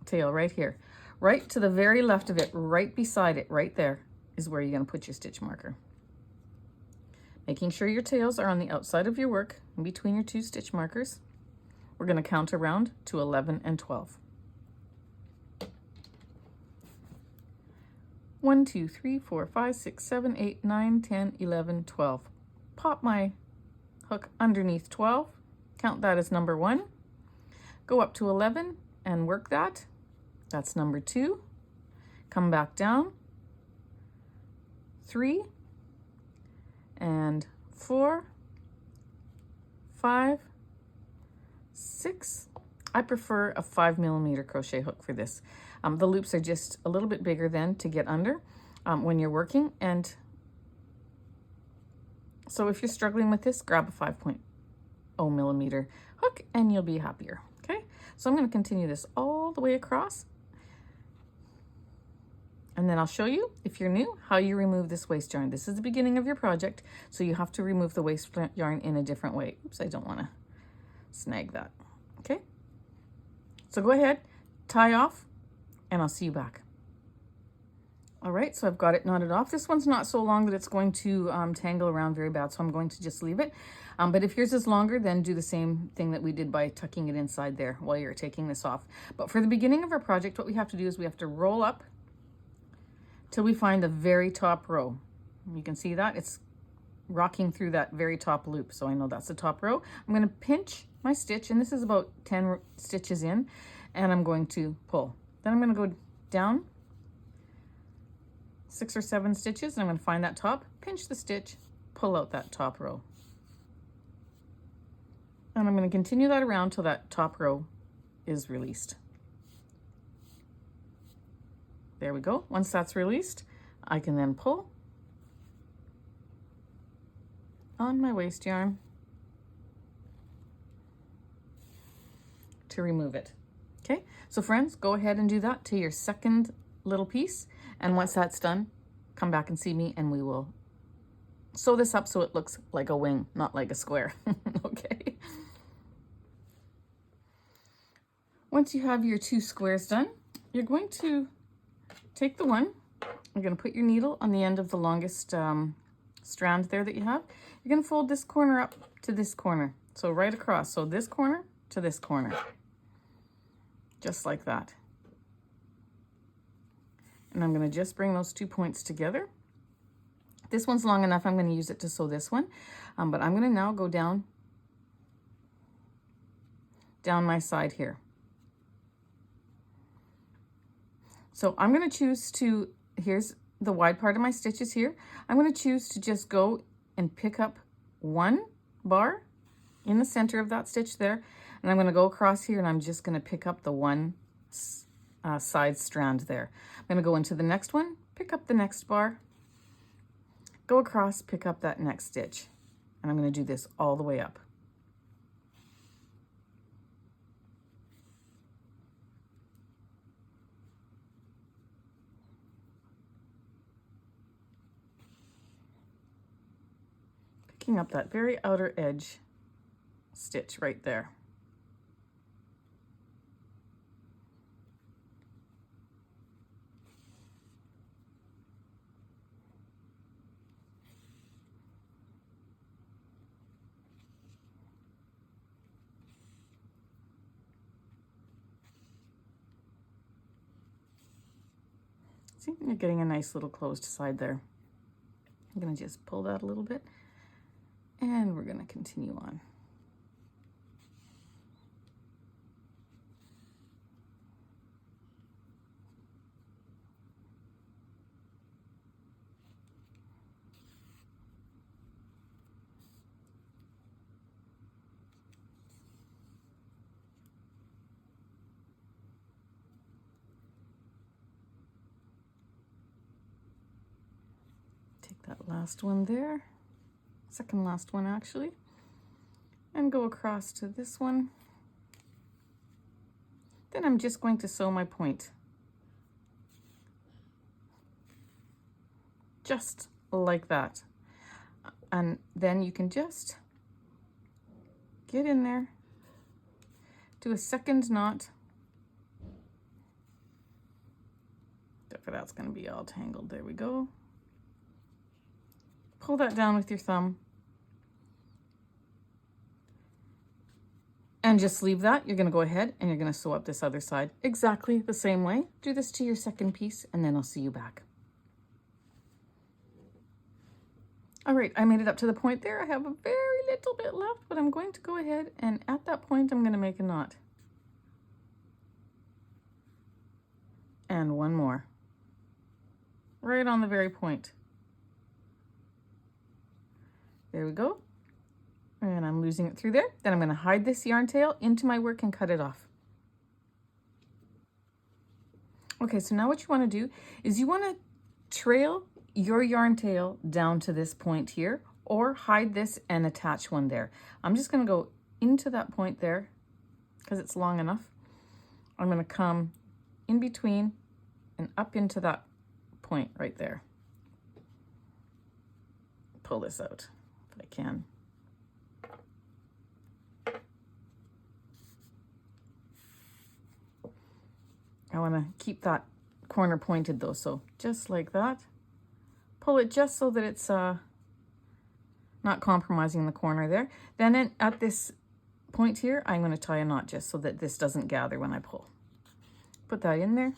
tail right here. Right to the very left of it, right beside it, right there is where you're going to put your stitch marker. Making sure your tails are on the outside of your work in between your 2 stitch markers. We're going to count around to 11 and 12. 1, 2, 3, 4, 5, 6, 7, 8, 9, 10, 11, 12. Pop my hook underneath 12. Count that as number 1. Go up to 11 and work that. That's number 2. Come back down. 3 and 4, 5, 6. I prefer a 5mm crochet hook for this. The loops are just a little bit bigger then to get under when you're working. And so if you're struggling with this, grab a 5.0mm hook and you'll be happier. Okay, so I'm going to continue this all the way across. And then I'll show you, if you're new, how you remove this waste yarn. This is the beginning of your project, so you have to remove the waste yarn in a different way. Oops, I don't want to snag that. Okay, so go ahead, tie off, and I'll see you back. All right, so I've got it knotted off. This one's not so long that it's going to tangle around very bad, so I'm going to just leave it. But if yours is longer, then do the same thing that we did by tucking it inside there while you're taking this off. But for the beginning of our project, what we have to do is we have to roll up till we find the very top row. You can see that it's rocking through that very top loop, so I know that's the top row. I'm going to pinch my stitch, and this is about 10 stitches in, and I'm going to pull. Then I'm going to go down 6 or 7 stitches, and I'm going to find that top, pinch the stitch, pull out that top row. And I'm going to continue that around till that top row is released. There we go. Once that's released, I can then pull on my waste yarn to remove it. Okay, so friends, go ahead and do that to your second little piece. And once that's done, come back and see me and we will sew this up so it looks like a wing, not like a square. Okay. Once you have your 2 squares done, you're going to take the one, you're going to put your needle on the end of the longest strand there that you have. You're going to fold this corner up to this corner. So right across. So this corner to this corner. Just like that. And I'm going to just bring those 2 points together. This one's long enough. I'm going to use it to sew this one. But I'm going to now go down my side here. So I'm going to choose to, here's the wide part of my stitches here. I'm going to choose to just go and pick up 1 bar in the center of that stitch there. And I'm going to go across here and I'm just going to pick up the 1 side strand there. I'm going to go into the next one, pick up the next bar, go across, pick up that next stitch. And I'm going to do this all the way up. Picking up that very outer edge stitch right there. See, you're getting a nice little closed side there. I'm going to just pull that a little bit. And we're going to continue on. Take that last one there. Second last one actually, and go across to this one. Then I'm just going to sew my point. Just like that. And then you can just get in there, do a second knot. That's going to be all tangled. There we go. Pull that down with your thumb. And just leave that. You're going to go ahead and you're going to sew up this other side exactly the same way. Do this to your second piece and then I'll see you back. All right, I made it up to the point there. I have a very little bit left, but I'm going to go ahead and at that point, I'm going to make a knot. And one more. Right on the very point. There we go. And I'm losing it through there. Then I'm going to hide this yarn tail into my work and cut it off. Okay, so now what you want to do is you want to trail your yarn tail down to this point here, or hide this and attach one there. I'm just going to go into that point there because it's long enough. I'm going to come in between and up into that point right there. Pull this out if I can. I want to keep that corner pointed though, so just like that. Pull it just so that it's not compromising the corner there. Then at this point here, I'm going to tie a knot just so that this doesn't gather when I pull. Put that in there.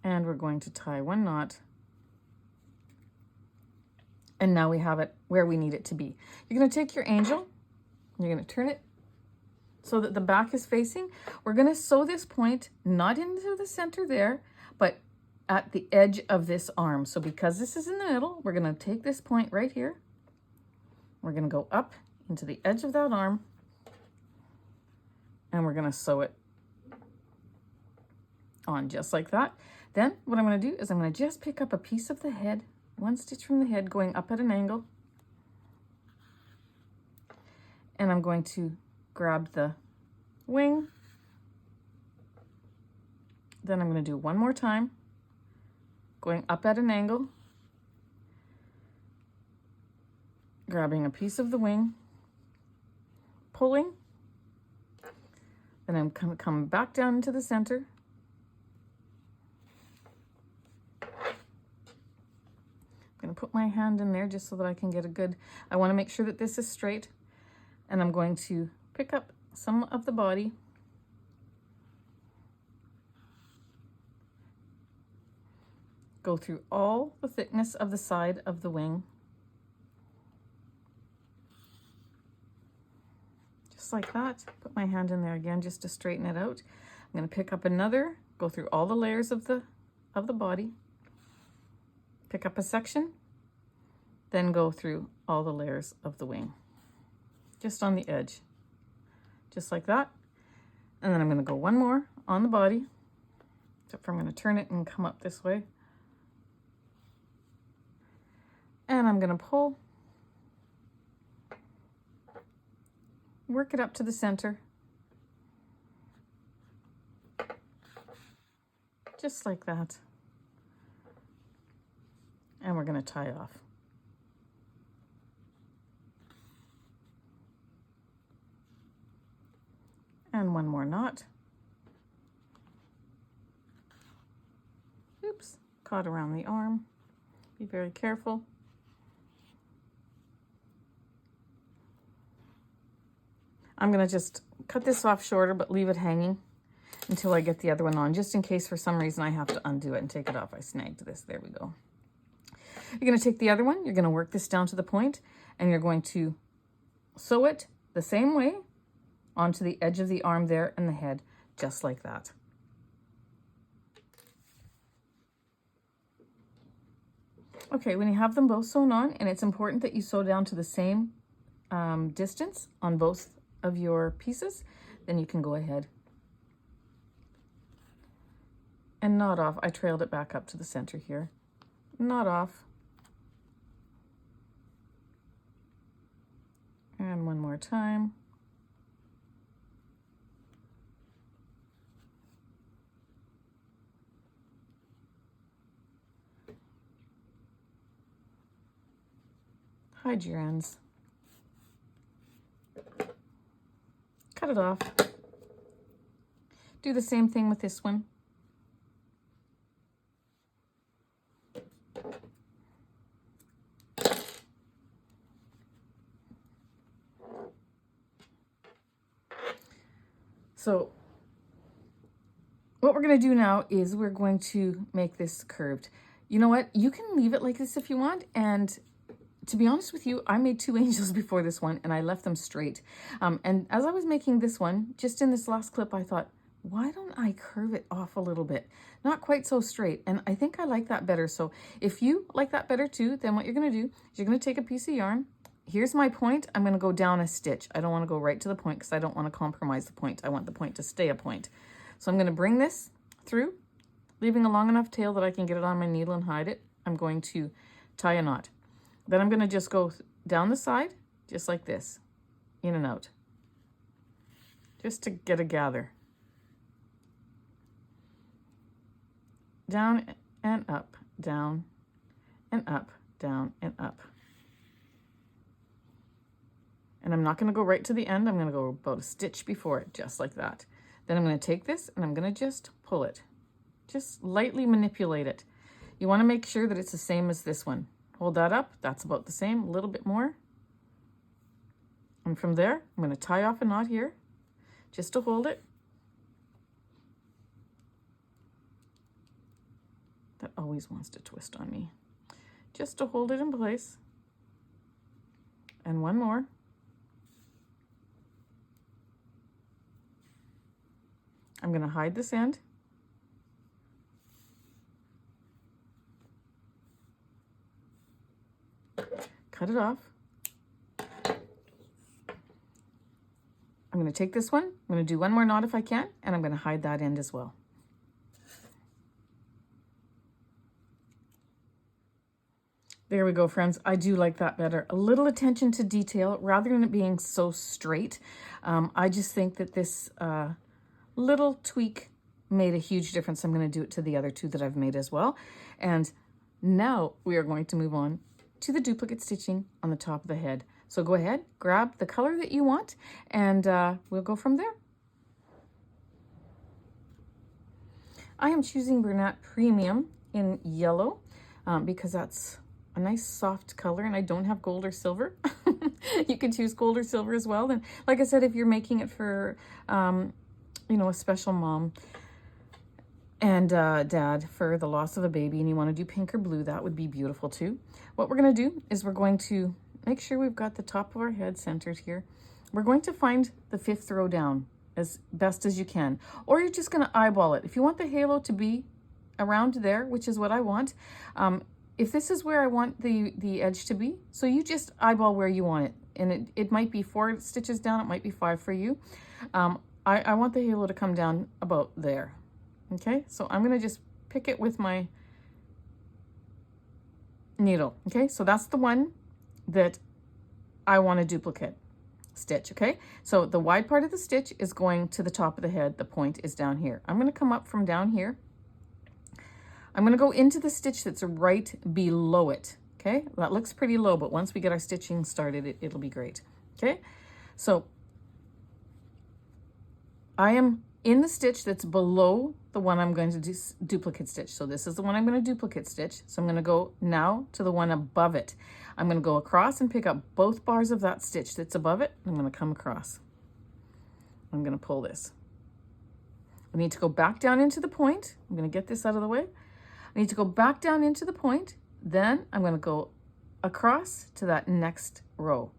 And we're going to tie one knot. And now we have it where we need it to be. You're going to take your angel, you're going to turn it so that the back is facing. We're going to sew this point not into the center there, but at the edge of this arm. So because this is in the middle, we're going to take this point right here. We're going to go up into the edge of that arm, and we're going to sew it on just like that. Then what I'm going to do is I'm going to just pick up a piece of the head, one stitch from the head going up at an angle, and I'm going to grab the wing. Then I'm going to do one more time, going up at an angle, grabbing a piece of the wing, pulling, then I'm going to come back down into the center, I'm going to put my hand in there just so that I can get a good, I want to make sure that this is straight, and I'm going to pick up some of the body, go through all the thickness of the side of the wing, just like that. Put my hand in there again just to straighten it out. I'm going to pick up another, go through all the layers of the body, pick up a section, then go through all the layers of the wing, just on the edge, just like that. And then I'm going to go one more on the body, except for I'm going to turn it and come up this way. And I'm going to pull, work it up to the center, just like that. And we're going to tie off. And one more knot. Oops, caught around the arm. Be very careful. I'm going to just cut this off shorter, but leave it hanging until I get the other one on, just in case for some reason I have to undo it and take it off. I snagged this. There we go. You're going to take the other one. You're going to work this down to the point, and you're going to sew it the same way onto the edge of the arm there and the head, just like that. Okay, when you have them both sewn on, and it's important that you sew down to the same distance on both of your pieces, then you can go ahead and knot off. I trailed it back up to the center here. Knot off. And one more time. Hide your ends. Cut it off. Do the same thing with this one. So what we're going to do now is we're going to make this curved. You know what? You can leave it like this if you want. And to be honest with you, I made 2 angels before this one and I left them straight. And as I was making this one, just in this last clip, I thought, why don't I curve it off a little bit? Not quite so straight. And I think I like that better. So if you like that better too, then what you're going to do is you're going to take a piece of yarn. Here's my point. I'm going to go down a stitch. I don't want to go right to the point because I don't want to compromise the point. I want the point to stay a point. So I'm going to bring this through, leaving a long enough tail that I can get it on my needle and hide it. I'm going to tie a knot. Then I'm going to just go down the side, just like this, in and out, just to get a gather. Down and up, down and up, down and up. And I'm not going to go right to the end. I'm going to go about a stitch before it, just like that. Then I'm going to take this and I'm going to just pull it. Just lightly manipulate it. You want to make sure that it's the same as this one. Hold that up. That's about the same, a little bit more. And from there, I'm going to tie off a knot here just to hold it. That always wants to twist on me. Just to hold it in place. And one more. I'm going to hide this end. Cut it off. I'm going to take this one. I'm going to do one more knot if I can, and I'm going to hide that end as well. There we go, friends. I do like that better. A little attention to detail rather than it being so straight. I just think that this little tweak made a huge difference. I'm going to do it to the other 2 that I've made as well. And now we are going to move on to the duplicate stitching on the top of the head. So go ahead, grab the color that you want, and we'll go from there. I am choosing Bernat Premium in yellow because that's a nice soft color, and I don't have gold or silver. You can choose gold or silver as well. And like I said, if you're making it for, you know, a special mom and dad for the loss of a baby and you want to do pink or blue, that would be beautiful too. What we're going to do is we're going to make sure we've got the top of our head centered here. We're going to find the 5th row down as best as you can, or you're just going to eyeball it. If you want the halo to be around there, which is what I want, if this is where I want the edge to be, so you just eyeball where you want it. And it might be 4 stitches down, it might be 5 for you. I want the halo to come down about there. Okay, so I'm going to just pick it with my needle. Okay, so that's the one that I want to duplicate stitch. Okay, so the wide part of the stitch is going to the top of the head. The point is down here. I'm going to come up from down here. I'm going to go into the stitch that's right below it. Okay, that looks pretty low, but once we get our stitching started, it'll be great. Okay, so I am in the stitch that's below the one I'm going to do duplicate stitch. So this is the one I'm going to duplicate stitch. So I'm going to go now to the one above it. I'm going to go across and pick up both bars of that stitch that's above it. I'm going to come across. I'm going to pull this. I need to go back down into the point. I'm going to get this out of the way. I need to go back down into the point. Then I'm going to go across to that next row.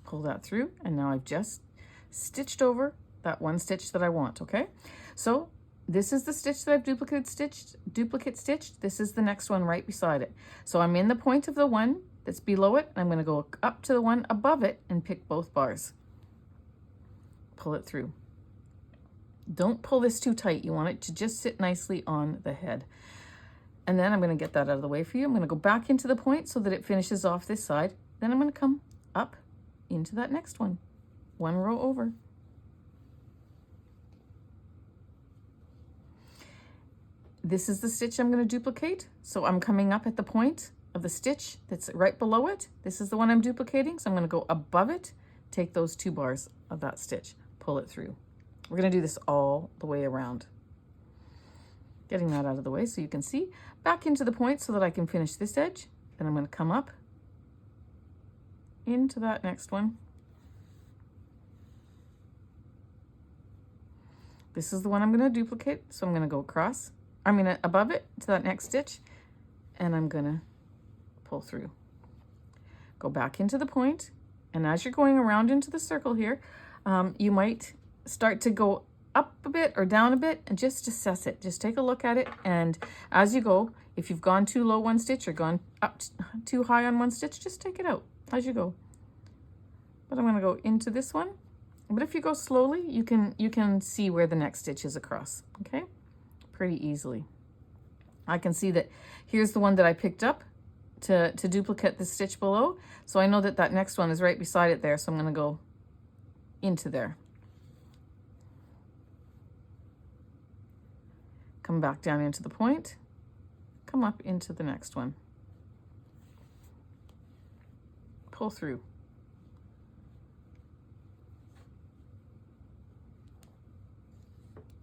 Pull that through, and now I've just stitched over that one stitch that I want. Okay, so this is the stitch that I've duplicate stitched. This is the next one right beside it. So I'm in the point of the one that's below it, and I'm going to go up to the one above it and pick both bars. Pull it through. Don't pull this too tight. You want it to just sit nicely on the head. And then I'm going to get that out of the way for you. I'm going to go back into the point so that it finishes off this side. Then I'm going to come up into that next one, one row over. This is the stitch I'm going to duplicate. So I'm coming up at the point of the stitch that's right below it. This is the one I'm duplicating. So I'm going to go above it, take those 2 bars of that stitch, pull it through. We're going to do this all the way around. Getting that out of the way so you can see. Back into the point so that I can finish this edge. Then I'm going to come up into that next one. This is the one I'm going to duplicate, so I'm going to go across. I'm going to above it to that next stitch, and I'm going to pull through. Go back into the point, and as you're going around into the circle here, you might start to go up a bit or down a bit and just assess it. Just take a look at it, and as you go, if you've gone too low one stitch or gone up too high on one stitch, just take it out as you go. But I'm going to go into this one. But if you go slowly, you can see where the next stitch is across, okay? Pretty easily. I can see that here's the one that I picked up to duplicate the stitch below. So I know that that next one is right beside it there, so I'm going to go into there. Come back down into the point, come up into the next one. Pull through.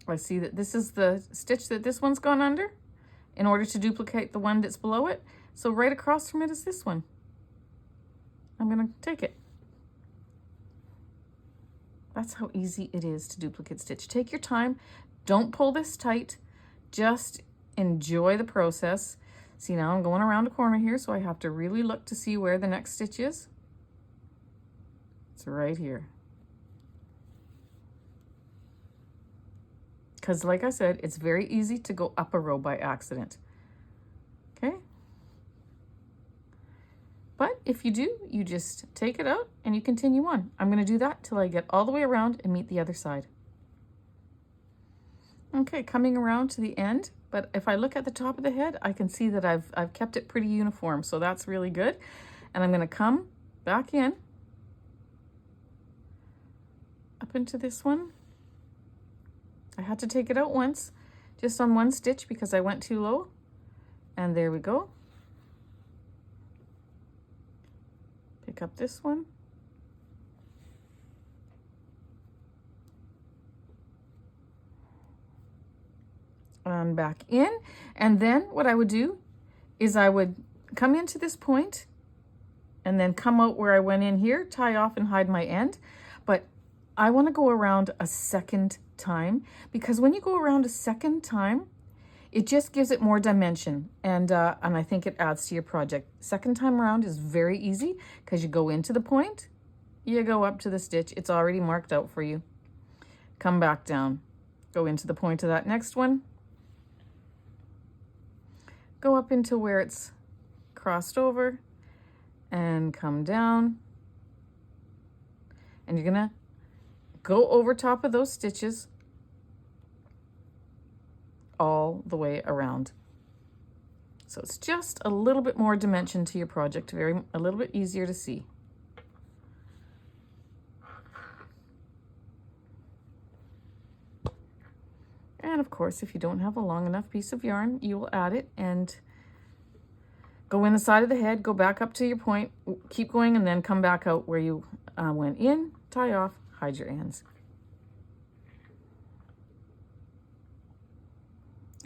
I see that this is the stitch that this one's gone under in order to duplicate the one that's below it. So right across from it is this one. I'm going to take it. That's how easy it is to duplicate stitch. Take your time. Don't pull this tight. Just enjoy the process. See, now I'm going around a corner here, so I have to really look to see where the next stitch is. It's right here. Because like I said, it's very easy to go up a row by accident. Okay? But if you do, you just take it out and you continue on. I'm going to do that till I get all the way around and meet the other side. Okay, coming around to the end, but if I look at the top of the head, I can see that I've kept it pretty uniform, so that's really good. And I'm going to come back in, up into this one. I had to take it out once, just on one stitch because I went too low. And there we go. Pick up this one. And back in. And then what I would do is I would come into this point and then come out where I went in here, tie off and hide my end. But I want to go around a second time, because when you go around a second time, it just gives it more dimension, and I think it adds to your project. Second time around is very easy because you go into the point, you go up to the stitch, it's already marked out for you. Come back down, go into the point of that next one, go up into where it's crossed over, and come down, and you're gonna go over top of those stitches all the way around. So it's just a little bit more dimension to your project, a little bit easier to see. And of course, if you don't have a long enough piece of yarn, you will add it and go in the side of the head, go back up to your point, keep going, and then come back out where you went in, tie off, hide your ends.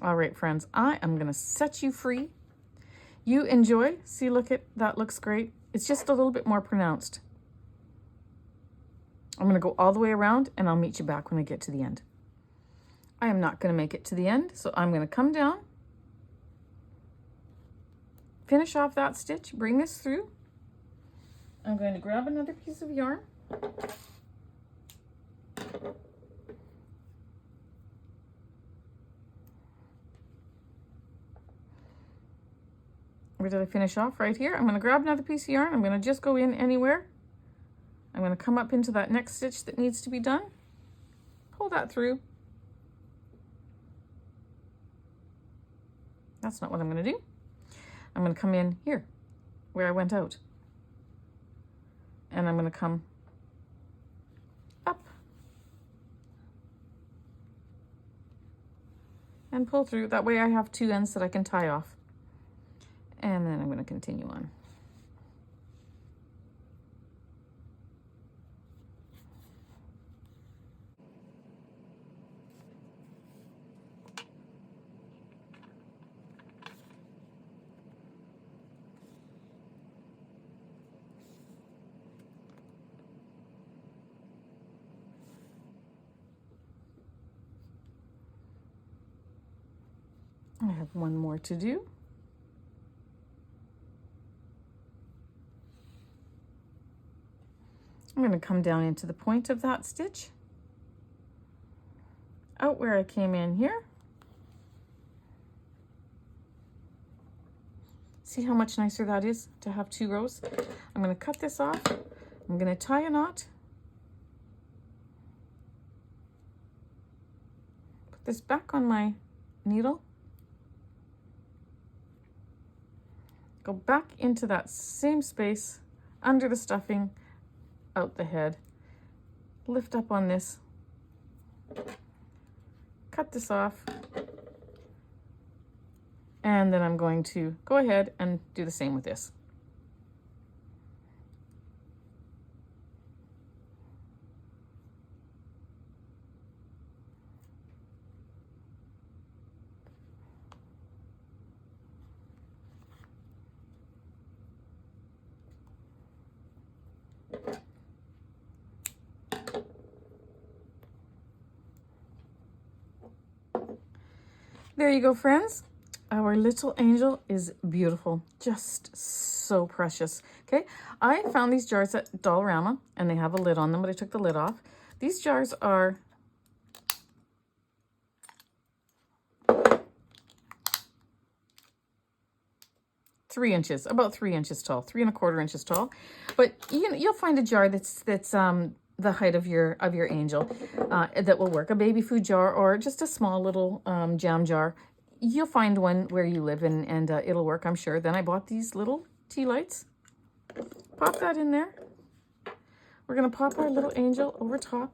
All right, friends, I am going to set you free. You enjoy. See, look at that, looks great. It's just a little bit more pronounced. I'm going to go all the way around and I'll meet you back when I get to the end. I am not going to make it to the end, so I'm going to come down, finish off that stitch, bring this through. I'm going to grab another piece of yarn. Where did I finish off? Right here. I'm going to grab another piece of yarn. I'm going to just go in anywhere. I'm going to come up into that next stitch that needs to be done. Pull that through. That's not what I'm going to do. I'm going to come in here where I went out. And I'm going to come up and pull through. That way I have two ends that I can tie off. And then I'm going to continue on. I have one more to do. I'm going to come down into the point of that stitch, out where I came in here. See how much nicer that is to have 2 rows? I'm going to cut this off. I'm going to tie a knot. Put this back on my needle. Go back into that same space under the stuffing, out the head. Lift up on this. Cut this off. And then I'm going to go ahead and do the same with this. There you go, friends. Our little angel is beautiful, just so precious. Okay, I found these jars at Dollarama, and they have a lid on them, but I took the lid off. These jars are about 3 inches tall, 3¼ inches tall. But you'll find a jar that's the height of your angel that will work. A baby food jar or just a small little jam jar. You'll find one where you live, and it'll work, I'm sure. Then I bought these little tea lights. Pop that in there. We're going to pop our little angel over top.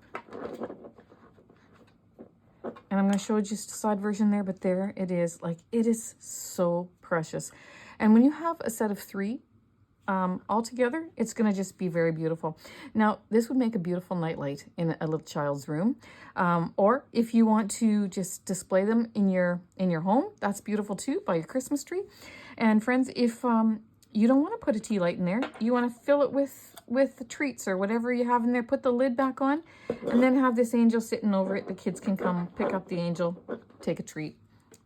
And I'm going to show you just a side version there, but there it is. Like, it is so precious. And when you have a set of 3 all together, it's going to just be very beautiful. Now, this would make a beautiful nightlight in a little child's room. Or if you want to just display them in your home, that's beautiful too, by your Christmas tree. And friends, if you don't want to put a tea light in there, you want to fill it with the treats or whatever you have in there, put the lid back on, and then have this angel sitting over it. The kids can come pick up the angel, take a treat.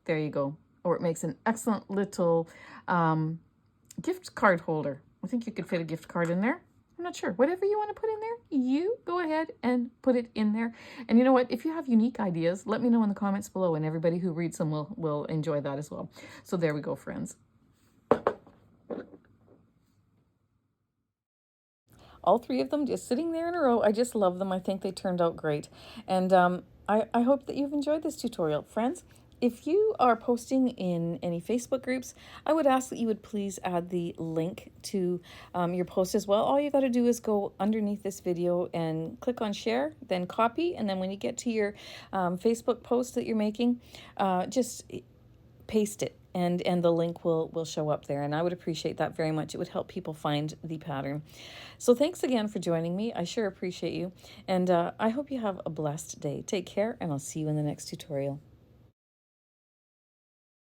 There you go. Or it makes an excellent little gift card holder. I think you could fit a gift card in there. I'm not sure. Whatever you want to put in there, you go ahead and put it in there. And you know what? If you have unique ideas, let me know in the comments below, and everybody who reads them will enjoy that as well. So there we go, friends. All 3 of them just sitting there in a row. I just love them. I think they turned out great. And I hope that you've enjoyed this tutorial. Friends, if you are posting in any Facebook groups, I would ask that you would please add the link to your post as well. All you got to do is go underneath this video and click on share, then copy, and then when you get to your Facebook post that you're making, just paste it. And the link will show up there. And I would appreciate that very much. It would help people find the pattern. So thanks again for joining me. I sure appreciate you. And I hope you have a blessed day. Take care, and I'll see you in the next tutorial.